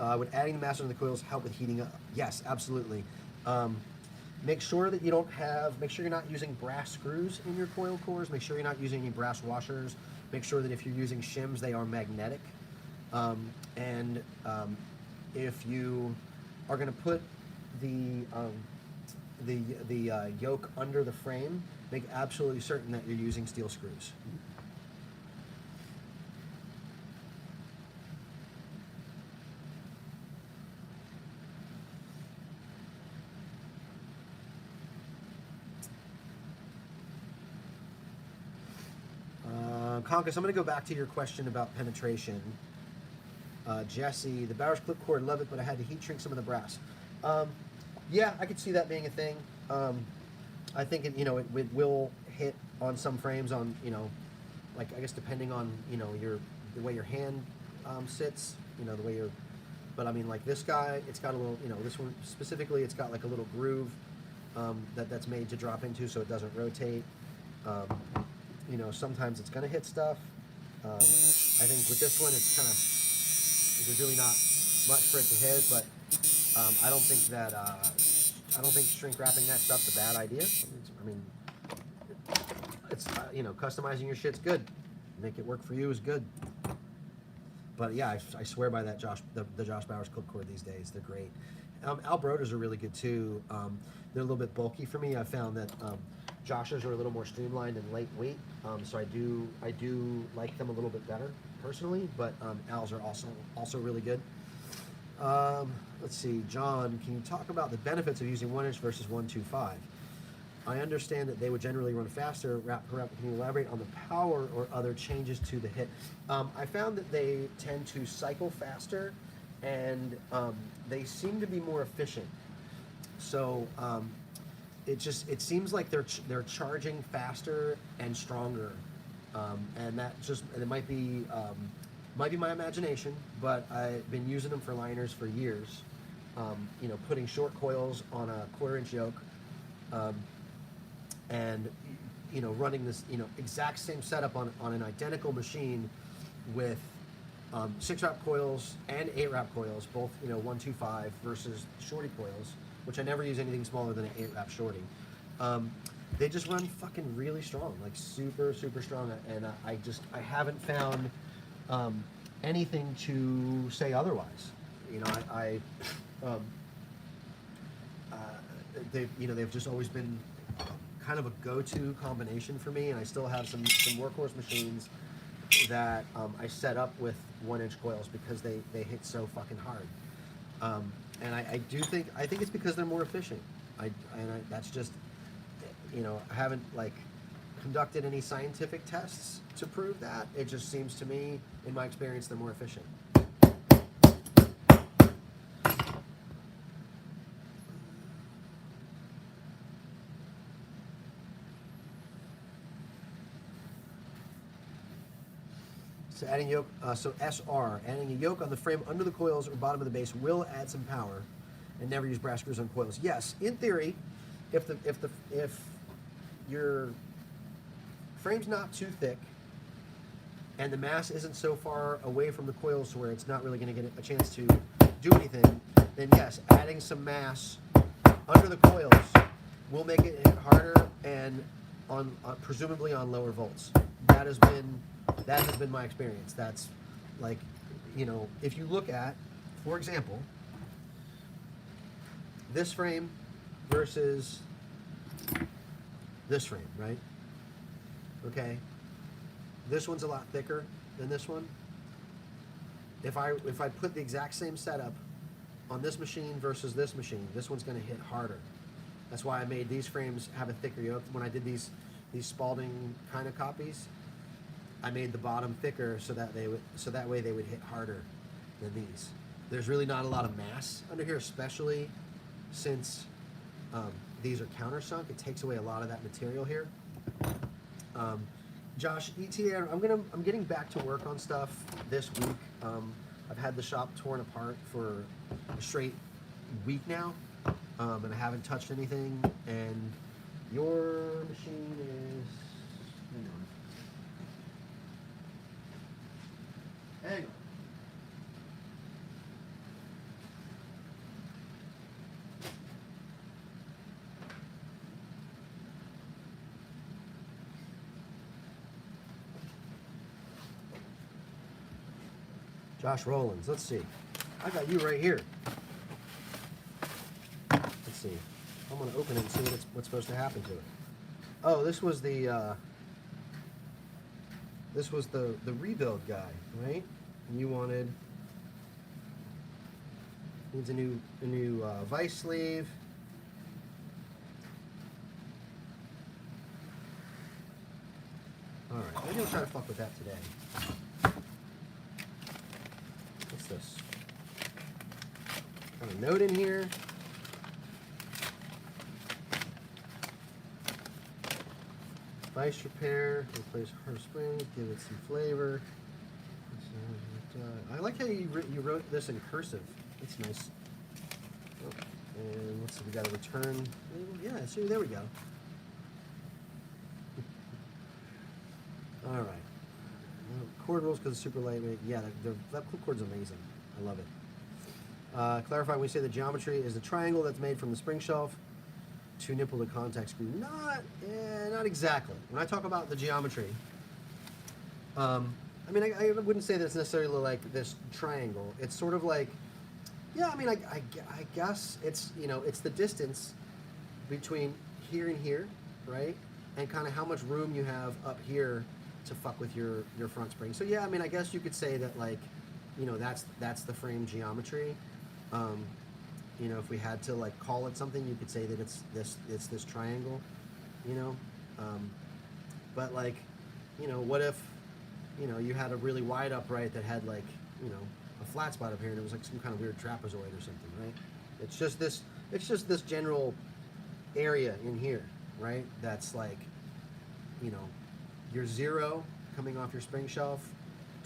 Speaker 1: Would adding the mass under the coils help with heating up? Yes, absolutely. Make sure that make sure you're not using brass screws in your coil cores. Make sure you're not using any brass washers. Make sure that if you're using shims, they are magnetic. if you are going to put the yoke under the frame, make absolutely certain that you're using steel screws. Conkus, I'm going to go back to your question about penetration. Jesse, the Bowers clip cord, love it, but I had to heat shrink some of the brass. Yeah, I could see that being a thing. I think it will hit on some frames on, like, I guess depending on, the way your hand sits, the way you're, but I mean, like this guy, it's got a little, this one specifically, it's got like a little groove that's made to drop into so it doesn't rotate. Sometimes it's going to hit stuff. I think with this one, it's kind of, there's really not much for it to hit, but I don't think shrink wrapping that stuff's a bad idea. It's customizing your shit's good. Make it work for you is good. But yeah, I swear by that the Josh Bowers clip cord these days. They're great. Albrodas are really good too. They're a little bit bulky for me. I found that Josh's are a little more streamlined and lightweight, so I do like them a little bit better personally. But Al's are also really good. Let's see, John, can you talk about the benefits of using 1-inch versus 125? I understand that they would generally run faster. Can you elaborate on the power or other changes to the hit? I found that they tend to cycle faster, and they seem to be more efficient. So it seems like they're charging faster and stronger, and it might be my imagination, but I've been using them for liners for years. Putting short coils on a 1/4-inch yoke, and running this exact same setup on an identical machine with 6-wrap coils and 8-wrap coils, both 125 versus shorty coils, which I never use anything smaller than an 8-wrap shorty. They just run fucking really strong, like super strong, and I haven't found anything to say otherwise. They've just always been kind of a go-to combination for me, and I still have some workhorse machines that I set up with 1-inch coils because they hit so fucking hard. And I think it's because they're more efficient. That's just, I haven't conducted any scientific tests to prove that. It just seems to me, in my experience, they're more efficient. So adding yoke, SR, adding a yoke on the frame under the coils or bottom of the base will add some power, and never use brass screws on coils. Yes, in theory, if your frame's not too thick and the mass isn't so far away from the coils to where it's not really going to get a chance to do anything, then yes, adding some mass under the coils will make it hit harder and presumably on lower volts. That has been my experience. That's if you look at, for example, this frame versus this frame, right? Okay, this one's a lot thicker than this one. If I put the exact same setup on this machine versus this machine, this one's going to hit harder. That's why I made these frames have a thicker yoke. When I did these Spalding kind of copies, I made the bottom thicker so that way they would hit harder than these. There's really not a lot of mass under here, especially since these are countersunk. It takes away a lot of that material here. Josh, ETA, I'm getting back to work on stuff this week. I've had the shop torn apart for a straight week now, and I haven't touched anything. And your machine is, hang on. Josh Rollins, let's see. I got you right here. Let's see. I'm gonna open it and see what's supposed to happen to it. Oh, this was the rebuild guy, right? And you needs a new vice sleeve. All right, maybe I'll try to fuck with that today. What's this? Got a note in here. Vice repair, replace her spring, give it some flavor. I like how you wrote this in cursive. It's nice. Oh, and let's see, we got a return label. Yeah, see, there we go. All right. Cord rolls because it's super lightweight. Yeah, that cord's amazing. I love it. Clarify, we say the geometry is the triangle that's made from the spring shelf to nipple to contact screw. Not exactly. When I talk about the geometry, I mean, I wouldn't say that it's necessarily like this triangle. It's sort of like, yeah, I mean, I guess it's, you know, it's the distance between here and here, right? And kind of how much room you have up here to fuck with your front spring. So yeah, I mean, I guess you could say that, like, you know, that's the frame geometry. You know, if we had to like call it something, you could say that it's this triangle, you know. But like, you know, what if, you know, you had a really wide upright that had like, you know, a flat spot up here and it was like some kind of weird trapezoid or something, right? It's just this general area in here, right? That's like, you know, your zero coming off your spring shelf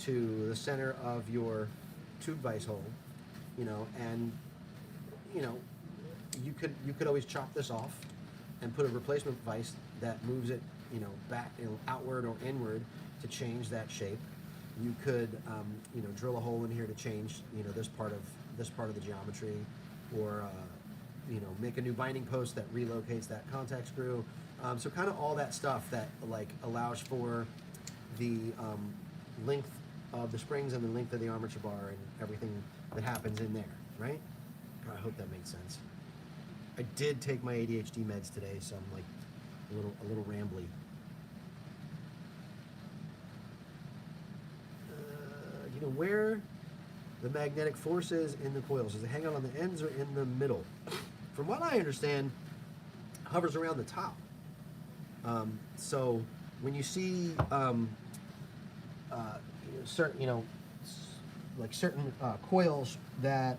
Speaker 1: to the center of your tube vise hole, you know, and you know, you could always chop this off and put a replacement vise that moves it, you know, back, you know, outward or inward to change that shape. You could, you know, drill a hole in here to change, you know, this part of the geometry, or you know, make a new binding post that relocates that contact screw. So kind of all that stuff that like allows for the length of the springs and the length of the armature bar and everything that happens in there, right? I hope that makes sense. I did take my ADHD meds today, so I'm like a little rambly. You know where the magnetic force is in the coils? Does it hang out on the ends or in the middle? From what I understand, it hovers around the top. So when you see certain, you know, like certain coils that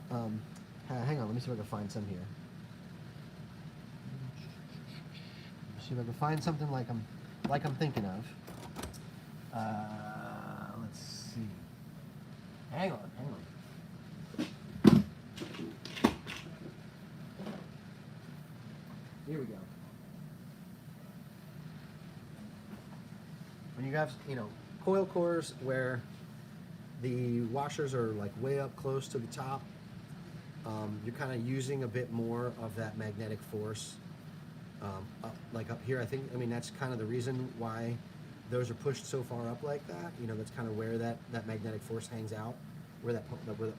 Speaker 1: hang on, let me see if I can find some here. See if I can find something like I'm thinking of. Let's see. Hang on. Here we go. When you have, you know, coil cores where the washers are like way up close to the top, you're kind of using a bit more of that magnetic force up here. I mean, that's kind of the reason why those are pushed so far up like that. You know, that's kind of where that magnetic force hangs out, where that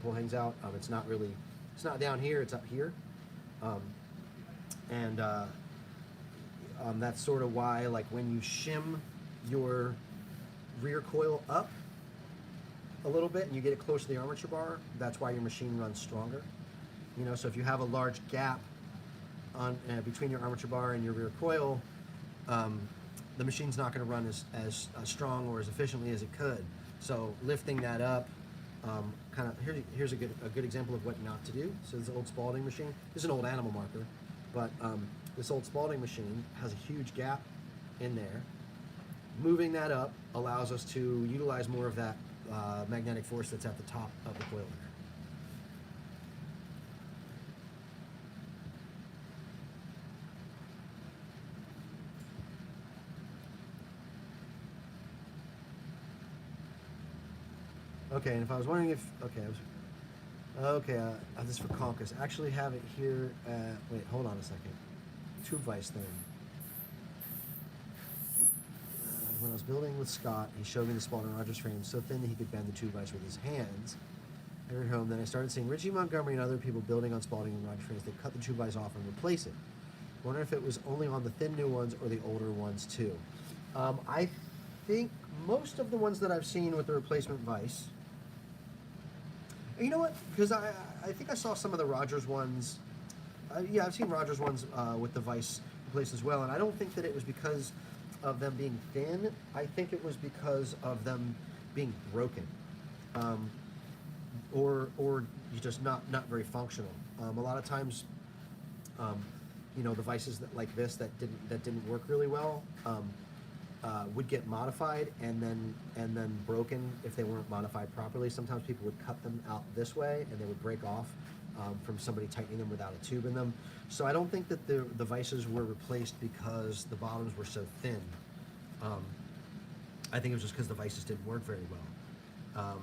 Speaker 1: pull hangs out. It's not down here, it's up here. That's sort of why, like, when you shim your rear coil up a little bit and you get it close to the armature bar, that's why your machine runs stronger. You know, so if you have a large gap on between your armature bar and your rear coil, the machine's not going to run as strong or as efficiently as it could. So lifting that up, kind of here's a good example of what not to do. So this old Spalding machine. This is an old animal marker, but this old Spalding machine has a huge gap in there. Moving that up allows us to utilize more of that magnetic force that's at the top of the coil. Okay, and if I was wondering if, this is for Conkus. I actually have it here. Wait, hold on a second. Tube vise thing. was building with Scott, he showed me the Spalding Rogers frame so thin that he could bend the tube vise with his hands. At home, then I started seeing Richie Montgomery and other people building on Spalding and Roger frames. They cut the 2x off and replace it. Wonder if it was only on the thin new ones or the older ones too. I think most of the ones that I've seen with the replacement vise. And you know what? Because I think I saw some of the Rogers ones. Yeah, I've seen Rogers ones with the vise replaced as well, and I don't think that it was because of them being thin. I think it was because of them being broken. Or just not very functional. A lot of times, you know, the vices that like this that didn't work really well would get modified and then broken if they weren't modified properly. Sometimes people would cut them out this way and they would break off from somebody tightening them without a tube in them. So I don't think that the vices were replaced because the bottoms were so thin. I think it was just because the vices didn't work very well.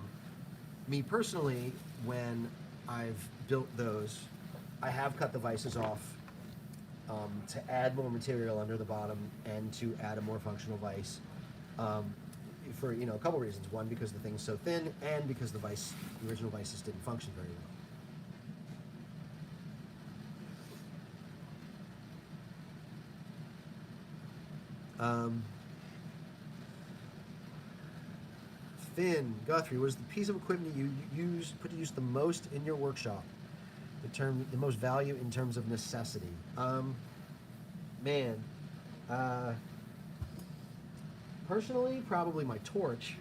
Speaker 1: Me personally, when I've built those, I have cut the vices off to add more material under the bottom and to add a more functional vise for, you know, a couple reasons. One, because the thing's so thin, and because the original vices didn't function very well. Finn Guthrie, what is the piece of equipment you put to use the most in your workshop? The most value in terms of necessity. Personally, probably my torch.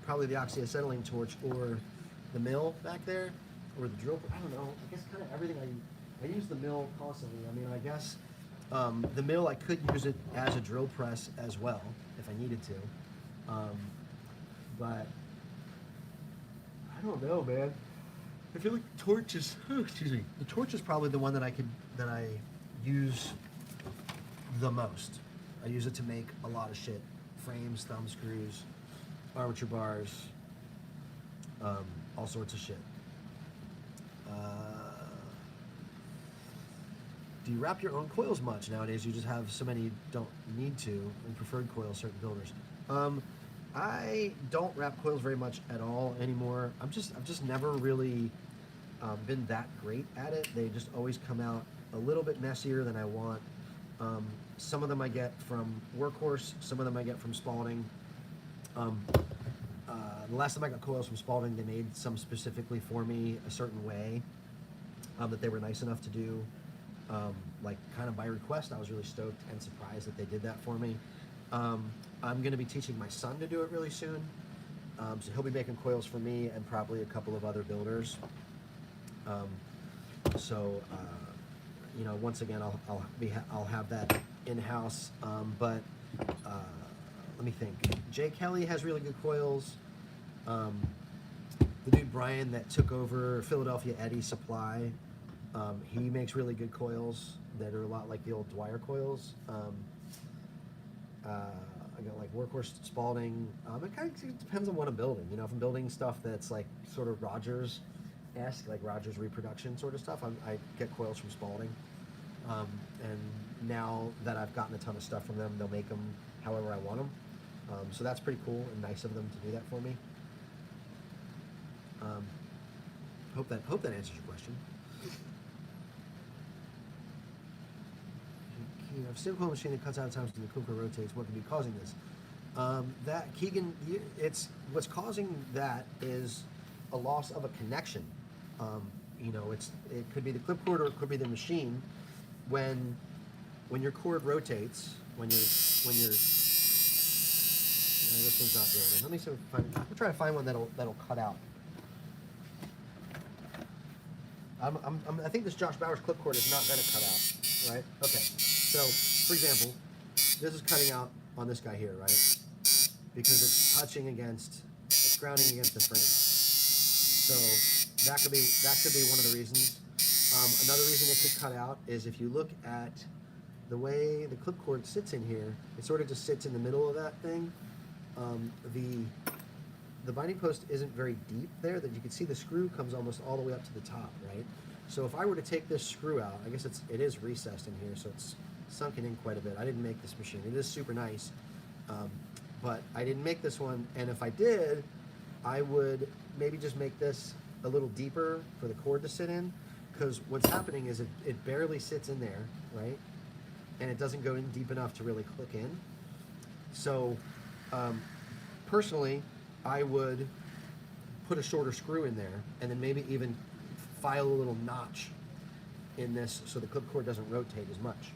Speaker 1: Probably the oxyacetylene torch, or the mill back there, or the drill. I don't know. I guess kind of everything. I use the mill constantly. I mean, I guess the mill, I could use it as a drill press as well if I needed to. But I don't know, man. I feel like the torch is, excuse me, the torch is probably the one that I use the most. I use it to make a lot of shit. Frames, thumb screws, armature bars, all sorts of shit. Do you wrap your own coils much nowadays? You just have so many you don't need to, and preferred coils, certain builders. I don't wrap coils very much at all anymore. I've just never really been that great at it. They just always come out a little bit messier than I want. Some of them I get from Workhorse, some of them I get from Spalding. The last time I got coils from Spalding, they made some specifically for me a certain way that they were nice enough to do, like kind of by request. I was really stoked and surprised that they did that for me. I'm going to be teaching my son to do it really soon, so he'll be making coils for me and probably a couple of other builders. You know, once again, I'll have that in-house. But let me think. Jay Kelly has really good coils. The dude Brian that took over Philadelphia Eddy Supply, he makes really good coils that are a lot like the old Dwyer coils. I got like Workhorse, Spalding. It kind of depends on what I'm building. You know, if I'm building stuff that's like sort of Rogers-esque, like Rogers reproduction sort of stuff, I get coils from Spalding. And now that I've gotten a ton of stuff from them, they'll make them however I want them. So that's pretty cool and nice of them to do that for me. Hope that answers your question. You have a simple machine that cuts out times when the cooker rotates. What could be causing this? That Keegan, it's what's causing that is a loss of a connection. You know, it could be the clip cord or it could be the machine. When your cord rotates, when you're this one's not doing it. Let me see if I can find. I'm trying to find one that'll cut out. I think this Josh Bowers clip cord is not going to cut out, right? Okay. So, for example, this is cutting out on this guy here, right? Because it's touching against, it's grounding against the frame. So that could be one of the reasons. Another reason it could cut out is if you look at the way the clip cord sits in here, it sort of just sits in the middle of that thing. The binding post isn't very deep there, that you can see the screw comes almost all the way up to the top, right? So if I were to take this screw out, I guess it is recessed in here, so it's sunken in quite a bit. I didn't make this machine. It is super nice, but I didn't make this one, and if I did, I would maybe just make this a little deeper for the cord to sit in, because what's happening is it barely sits in there, right? And it doesn't go in deep enough to really click in. So personally, I would put a shorter screw in there, and then maybe even file a little notch in this so the clip cord doesn't rotate as much.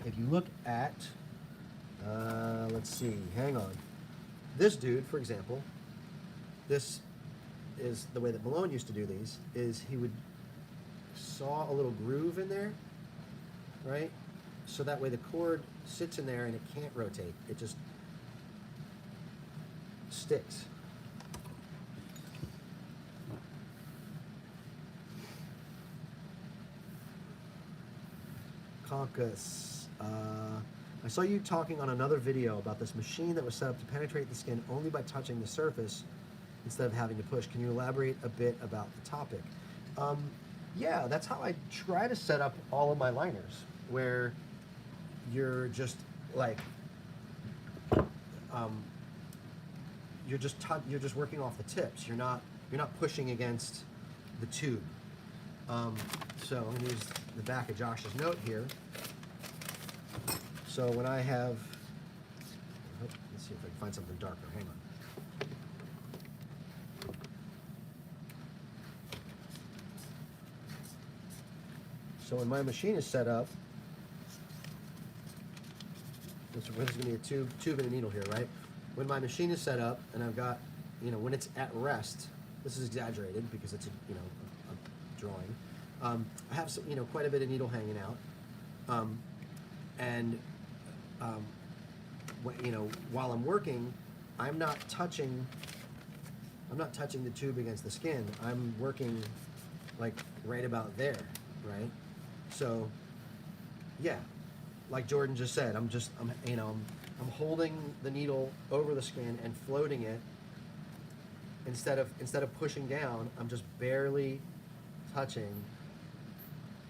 Speaker 1: If you look at, let's see, hang on. This dude, for example, this is the way that Malone used to do these, is he would saw a little groove in there, right? So that way the cord sits in there and it can't rotate. It just sticks. Conkus. I saw you talking on another video about this machine that was set up to penetrate the skin only by touching the surface instead of having to push. Can you elaborate a bit about the topic? Yeah, that's how I try to set up all of my liners, where you're just like, you're just working off the tips. You're not pushing against the tube. So I'm gonna use the back of Josh's note here. So when I have, let's see if I can find something darker. Hang on. So when my machine is set up, this is going to be a tube and a needle here, right? When my machine is set up and I've got, when it's at rest, this is exaggerated because it's a drawing. I have some, quite a bit of needle hanging out, while I'm working, I'm not touching the tube against the skin. I'm working like right about there, right? So, yeah, like Jordan just said, I'm holding the needle over the skin and floating it. Instead of pushing down, I'm just barely touching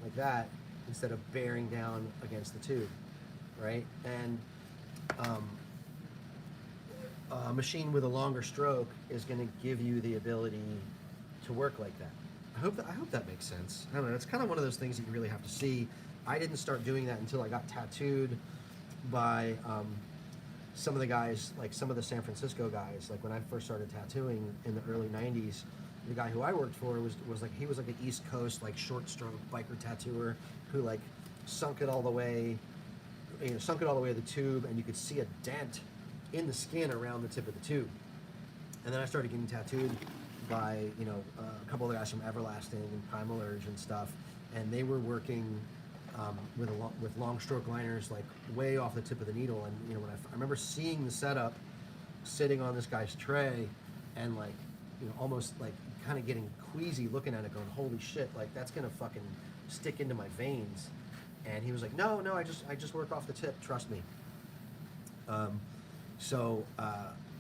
Speaker 1: like that instead of bearing down against the tube, right? And a machine with a longer stroke is going to give you the ability to work like that. I hope that makes sense. I don't know. It's kind of one of those things that you really have to see. I didn't start doing that until I got tattooed by some of the guys, like some of the San Francisco guys. Like when I first started tattooing in the early '90s, the guy who I worked for was like an East Coast like short stroke biker tattooer who like sunk it all the way to the tube, and you could see a dent in the skin around the tip of the tube. And then I started getting tattooed by a couple of the guys from Everlasting and Primal Urge and stuff, and they were working with long stroke liners like way off the tip of the needle. And when I remember seeing the setup sitting on this guy's tray, and like almost like kind of getting queasy looking at it, going, holy shit, like that's gonna fucking stick into my veins. And he was like, no, I just work off the tip, trust me.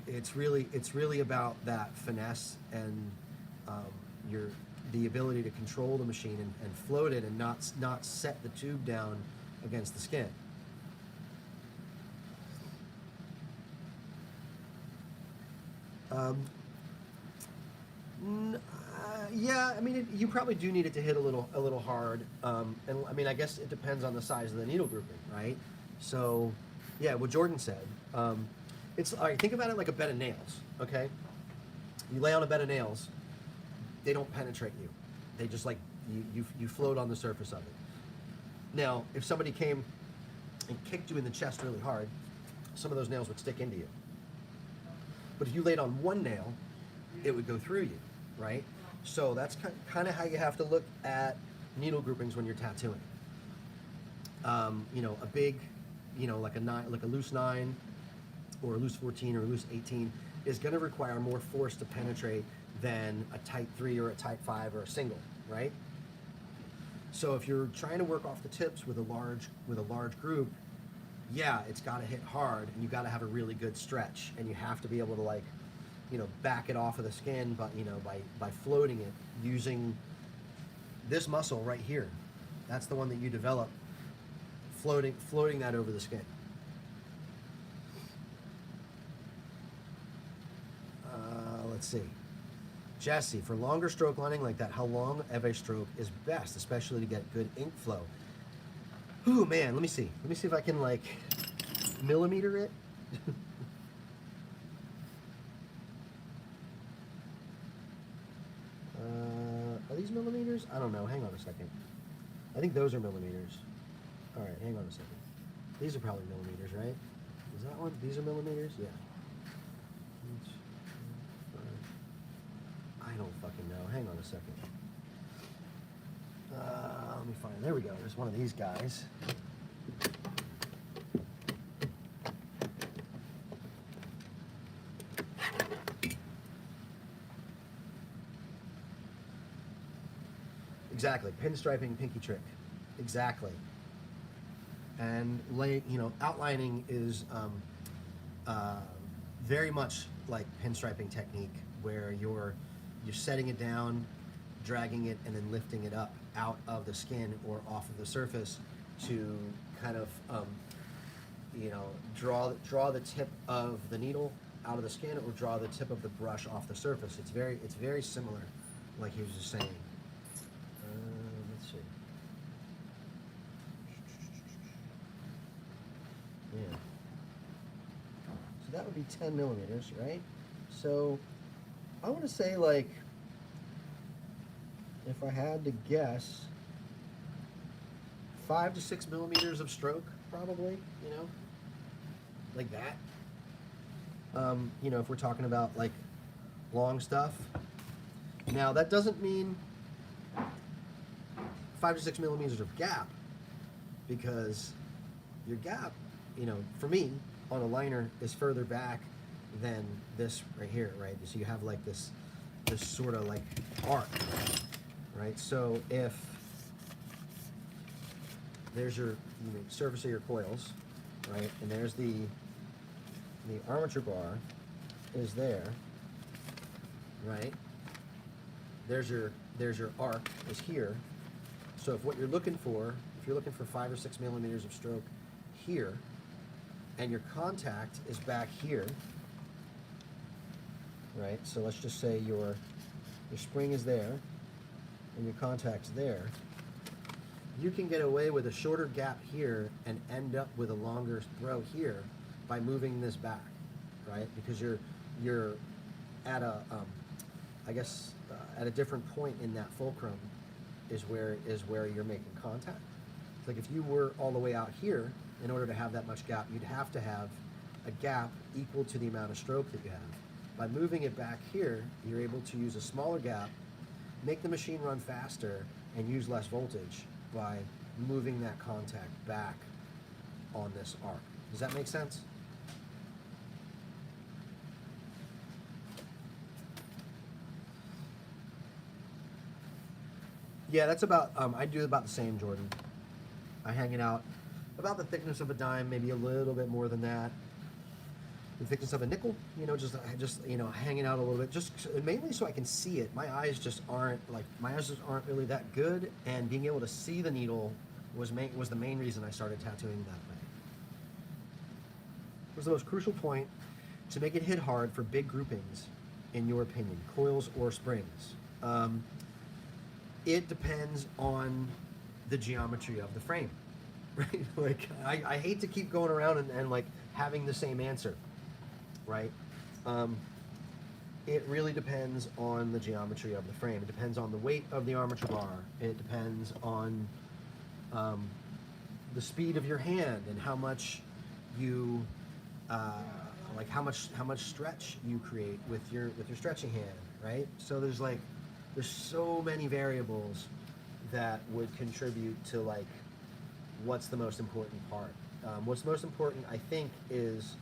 Speaker 1: It's really about that finesse and the ability to control the machine and float it and not set the tube down against the skin. Yeah, I mean, you probably do need it to hit a little hard, and I mean, I guess it depends on the size of the needle grouping, right? So, yeah, what Jordan said, it's all right. Think about it like a bed of nails. Okay, you lay on a bed of nails, they don't penetrate you. They just like you float on the surface of it. Now, if somebody came and kicked you in the chest really hard, some of those nails would stick into you. But if you laid on one nail, it would go through you, right? So that's kind of how you have to look at needle groupings when you're tattooing. A big, like a loose 9 or a loose 14 or a loose 18 is going to require more force to penetrate than a tight 3 or a tight 5 or a single, right? So if you're trying to work off the tips with a large group, yeah, it's got to hit hard, and you got to have a really good stretch, and you have to be able to back it off of the skin, but by floating it using this muscle right here. That's the one that you develop, floating that over the skin. Let's see. Jesse, for longer stroke lining like that, how long of a stroke is best, especially to get good ink flow? Ooh, man, let me see. Let me see if I can, like, millimeter it. Are these millimeters? I don't know. Hang on a second. I think those are millimeters. All right, hang on a second. These are probably millimeters, right? Is that one? These are millimeters? Yeah. I don't fucking know. Hang on a second. Let me find. There we go. There's one of these guys. Exactly. Pinstriping, pinky trick. Exactly. And outlining is very much like pinstriping technique, where you're setting it down, dragging it, and then lifting it up out of the skin or off of the surface to kind of draw the tip of the needle out of the skin, or draw the tip of the brush off the surface. It's very similar, like he was just saying. Let's see. Yeah. So that would be 10 millimeters, right? So I want to say, like, if I had to guess, 5 to 6 millimeters of stroke, probably, like that. If we're talking about, like, long stuff. Now, that doesn't mean 5 to 6 millimeters of gap, because your gap, for me, on a liner is further back than this right here, right? So you have, like, this sort of, like, arc, right? So if there's your surface of your coils, right, and there's the armature bar is there, right? There's your arc is here. So if what you're looking for, if you're looking for 5 or 6 millimeters of stroke here, and your contact is back here, right? So let's just say your spring is there, and your contact's there. You can get away with a shorter gap here and end up with a longer throw here by moving this back, right? Because you're at a, at a different point in that fulcrum is where you're making contact. It's like if you were all the way out here, in order to have that much gap, you'd have to have a gap equal to the amount of stroke that you have. By moving it back here, you're able to use a smaller gap, make the machine run faster, and use less voltage by moving that contact back on this arc. Does that make sense? Yeah, that's about, I do about the same, Jordan. I hang it out about the thickness of a dime, maybe a little bit more than that. The thickness of a nickel, just hanging out a little bit, just mainly so I can see it. My eyes just aren't really that good, and being able to see the needle was the main reason I started tattooing that way. What was the most crucial point to make it hit hard for big groupings, in your opinion, coils or springs? It depends on the geometry of the frame, right? Like, I hate to keep going around and like having the same answer, right? It really depends on the geometry of the frame. It depends on the weight of the armature bar. It depends on the speed of your hand and how much you how much stretch you create with your stretching hand, right? So there's so many variables that would contribute to, like, what's the most important part. What's most important, I think, is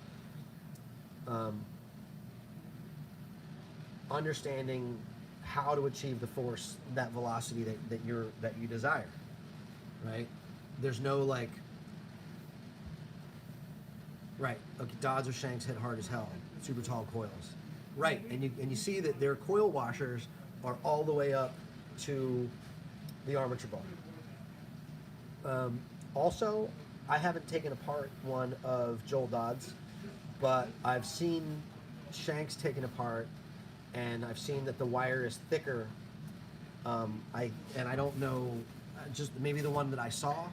Speaker 1: understanding how to achieve the force, that velocity that you desire, right? There's no, like, right, okay, Dodds or Shanks hit hard as hell, super tall coils, right? And you see that their coil washers are all the way up to the armature bar. Also, I haven't taken apart one of Joel Dodd's, but I've seen Shanks taken apart and I've seen that the wire is thicker. I don't know, just maybe the one that I saw.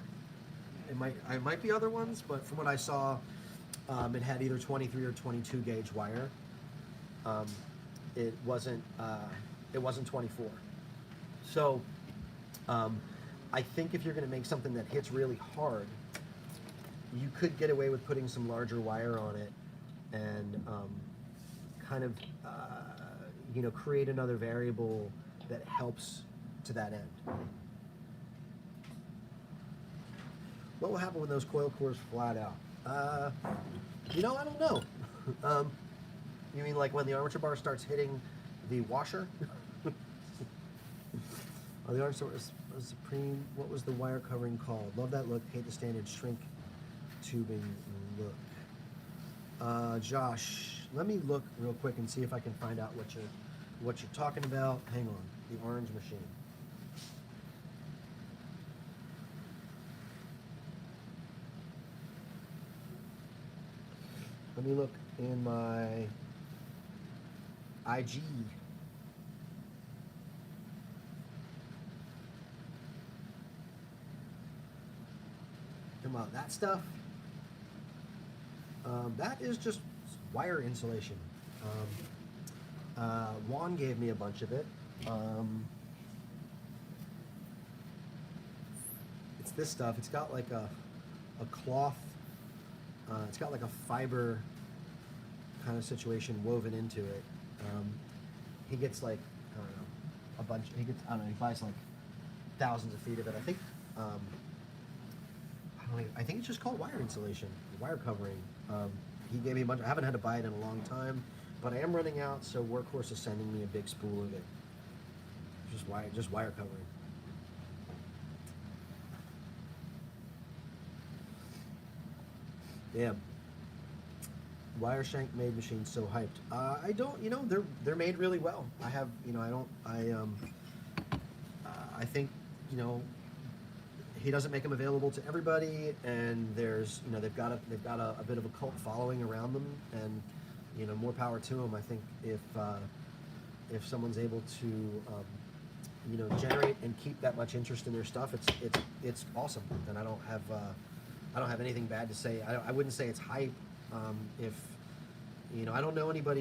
Speaker 1: I might be other ones, but from what I saw, it had either 23 or 22 gauge wire. It wasn't 24. So I think if you're going to make something that hits really hard, you could get away with putting some larger wire on it and kind of create another variable that helps to that end. What will happen when those coil cores flat out? I don't know. You mean like when the armature bar starts hitting the washer? Oh, the armature bar is Supreme. What was the wire covering called? Love that look. Hate the standard shrink tubing look. Josh, let me look real quick and see if I can find out what you're talking about. Hang on. The orange machine. Let me look in my IG. Come on, that stuff. That is just wire insulation. Juan gave me a bunch of it. It's this stuff. It's got like a cloth. It's got like a fiber kind of situation woven into it. He gets like, I don't know, a bunch. He buys like thousands of feet of it. I think. I think it's just called wire insulation, wire covering. He gave me a bunch. I haven't had to buy it in a long time, but I am running out. So Workhorse is sending me a big spool of it. Just wire covering. Yeah. Why are Shank made machines so hyped? I don't, they're made really well. I have, I think, he doesn't make them available to everybody, and there's, they've got a bit of a cult following around them, and, more power to them. I think if someone's able to, generate and keep that much interest in their stuff, it's awesome, and I don't have anything bad to say. I wouldn't say it's hype. If I don't know anyone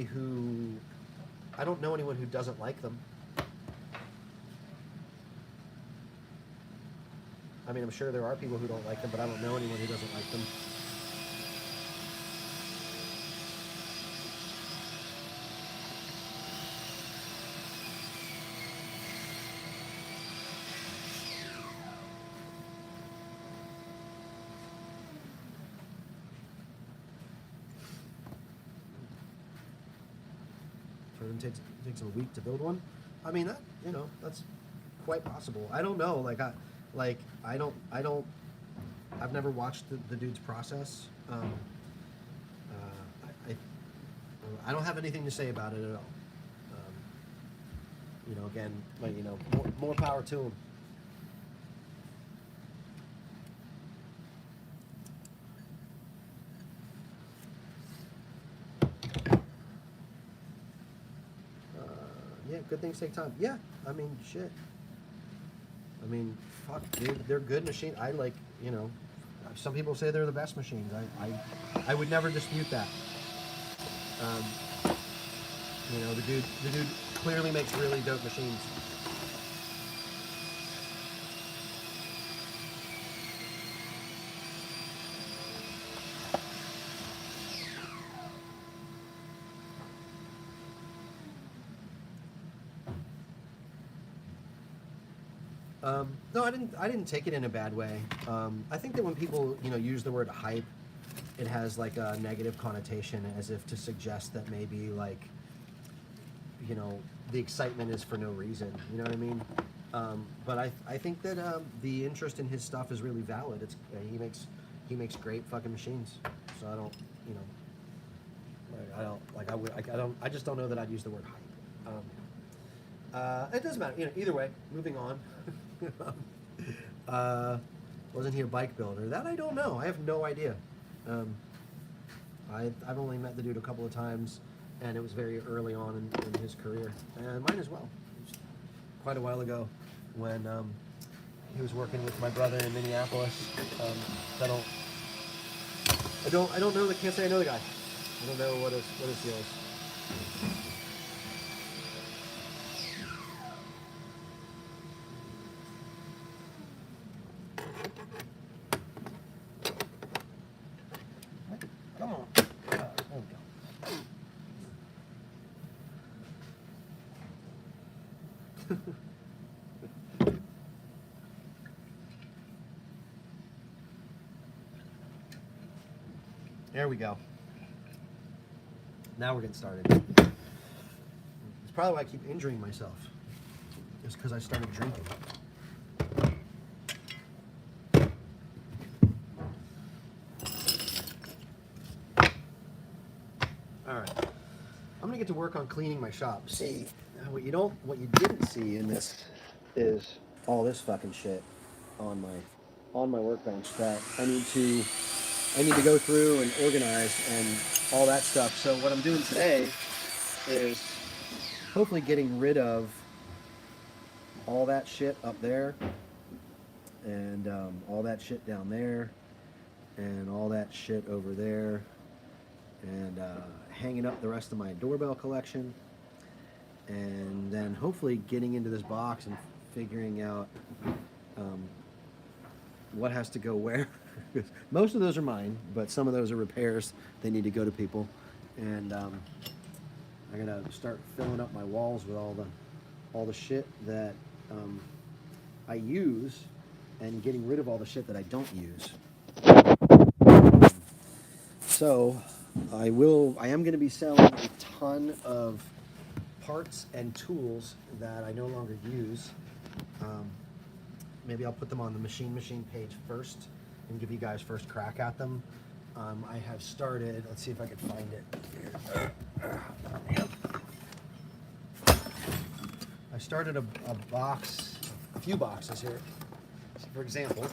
Speaker 1: who doesn't like them. I mean, I'm sure there are people who don't like them, but I don't know anyone who doesn't like them. It takes a week to build one. I mean, that's quite possible. I don't know. I've never watched the dude's process. I don't have anything to say about it at all. Again, more power to him. Yeah, good things take time. Yeah, I mean, shit. I mean, fuck, dude, they're good machines. Some people say they're the best machines. I would never dispute that. The dude clearly makes really dope machines. No, I didn't take it in a bad way. I think that when people, use the word hype, it has like a negative connotation, as if to suggest that maybe like, the excitement is for no reason. You know what I mean? But I think that the interest in his stuff is really valid. He makes great fucking machines. So I just don't know that I'd use the word hype. It doesn't matter. Either way. Moving on. Wasn't he a bike builder? That I don't know. I have no idea. I've only met the dude a couple of times. and it was very early on in his career, and mine as well. It was quite a while ago when he was working with my brother in Minneapolis. I don't know. Can't say I know the guy. I don't know what his deal is. Come on. There we go. There we go. Now we're getting started. It's probably why I keep injuring myself. It's because I started drinking. All right. I'm gonna get to work on cleaning my shop. See, what you didn't see in this is all this fucking shit on my workbench that I need to go through and organize and all that stuff. So what I'm doing today is hopefully getting rid of all that shit up there and all that shit down there and all that shit over there and hanging up the rest of my doorbell collection, and then hopefully getting into this box and figuring out what has to go where. Most of those are mine, but some of those are repairs. They need to go to people, and I'm gonna start filling up my walls with all the shit that I use, and getting rid of all the shit that I don't use. So I am going to be selling a ton of parts and tools that I no longer use. Maybe I'll put them on the machine page first and give you guys first crack at them. I have started, let's see if I can find it. I started a few boxes here. So for example,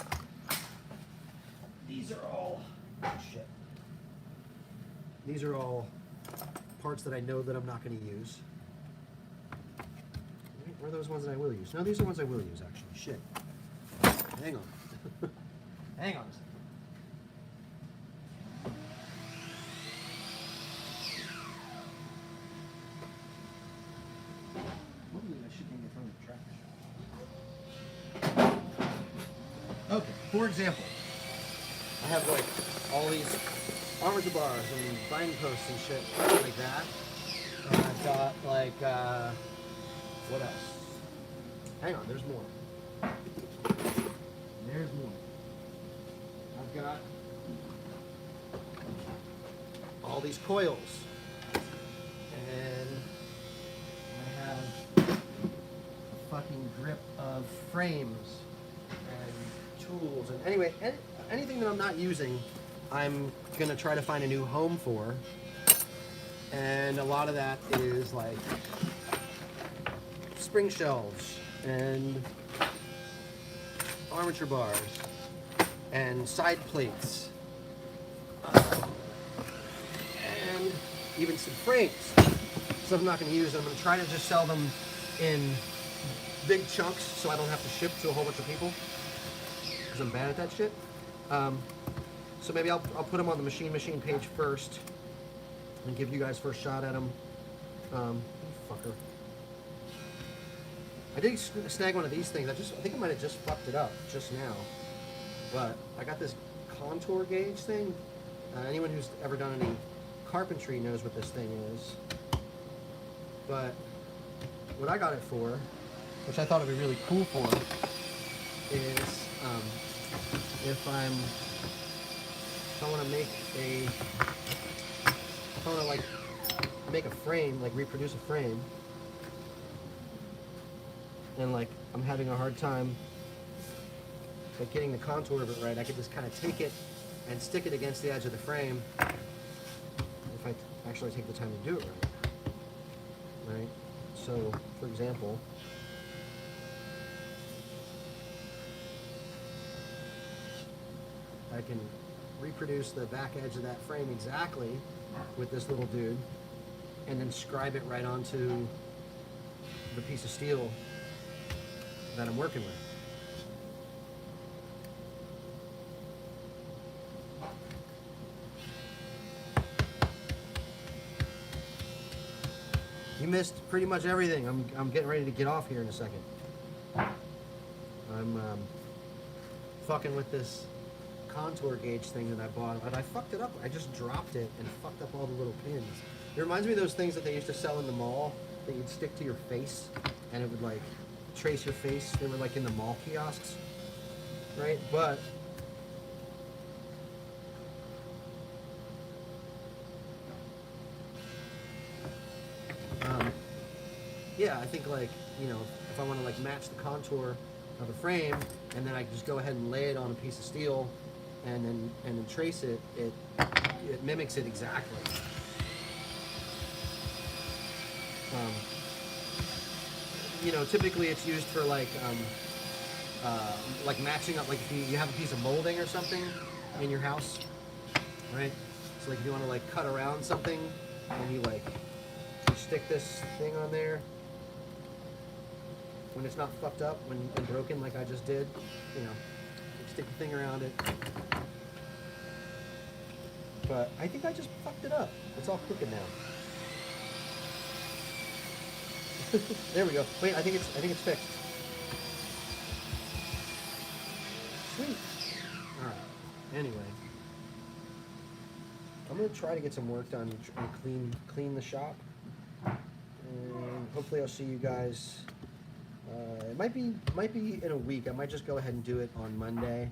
Speaker 1: these are all, shit. These are all parts that I know that I'm not going to use. Where are those ones that I will use? No, these are ones I will use, actually. Shit. Hang on. Hang on a second. I should hang it from the trash. Okay, for example, I have like all these armature bars and binding posts and shit like that. And I've got like, what else? Hang on, there's more. There's more. I've got all these coils. And I have a fucking grip of frames and tools. And anyway, anything that I'm not using, I'm gonna try to find a new home for, and a lot of that is like spring shelves and armature bars and side plates and even some frames. Stuff I'm not gonna use. I'm gonna try to just sell them in big chunks so I don't have to ship to a whole bunch of people, because I'm bad at that shit. So maybe I'll put them on the machine page first and give you guys first shot at them. Fucker. I did snag one of these things. I think I might have just fucked it up just now. But I got this contour gauge thing. Anyone who's ever done any carpentry knows what this thing is. But what I got it for, which I thought it'd be really cool for, is if I want to make a frame, like reproduce a frame, and like I'm having a hard time like getting the contour of it right, I could just kind of take it and stick it against the edge of the frame if I actually take the time to do it right. Right? So, for example, I can reproduce the back edge of that frame exactly with this little dude. and then scribe it right onto the piece of steel that I'm working with. You missed pretty much everything. I'm getting ready to get off here in a second. I'm fucking with this contour gauge thing that I bought, but I fucked it up. I just dropped it and fucked up all the little pins. It reminds me of those things that they used to sell in the mall that you'd stick to your face and it would like trace your face. They were like in the mall kiosks, right? But yeah, I think like, you know, if I want to like match the contour of a frame, and then I just go ahead and lay it on a piece of steel, and then trace it, it mimics it exactly. You know, typically it's used for like matching up, like if you have a piece of molding or something in your house, right? So like if you want to like cut around something, and you stick this thing on there. When it's not fucked up, and broken like I just did, you know, stick the thing around it. But I think I just fucked it up. It's all crooked now. There we go. Wait, I think it's fixed. Sweet. All right. Anyway, I'm gonna try to get some work done and clean the shop, and hopefully I'll see you guys. It might be in a week. I might just go ahead and do it on Monday,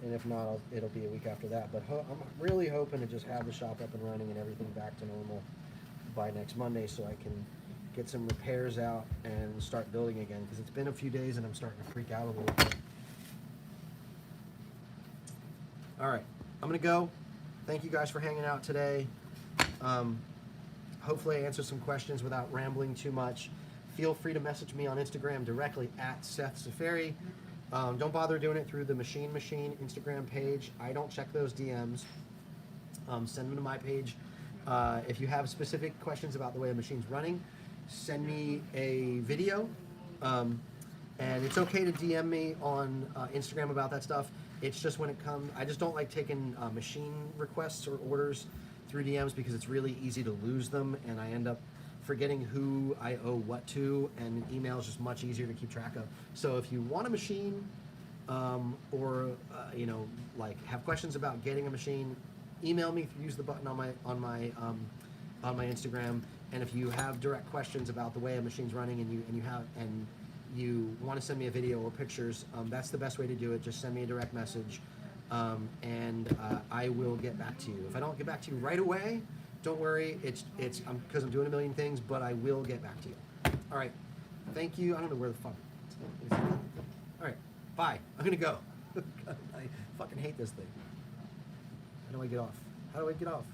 Speaker 1: and if not, it'll be a week after that. But I'm really hoping to just have the shop up and running and everything back to normal by next Monday, so I can get some repairs out and start building again. Because it's been a few days and I'm starting to freak out a little bit. All right, I'm gonna go. Thank you guys for hanging out today. Hopefully I answered some questions without rambling too much. Feel free to message me on Instagram directly at Seth Safari. Don't bother doing it through the Machine Instagram page. I don't check those DMs. Send them to my page. If you have specific questions about the way a machine's running, send me a video. And it's okay to DM me on Instagram about that stuff. It's just when it comes, I just don't like taking machine requests or orders through DMs because it's really easy to lose them, and I end up forgetting who I owe what to, and email is just much easier to keep track of. So if you want a machine, or you know, like have questions about getting a machine, email me. Use the button on my Instagram. And if you have direct questions about the way a machine's running, and you want to send me a video or pictures, that's the best way to do it. Just send me a direct message. And I will get back to you. If I don't get back to you right away, don't worry. It's because I'm doing a million things, but I will get back to you. All right. Thank you. I don't know where the fuck. All right. Bye. I'm gonna go. I fucking hate this thing. How do I get off?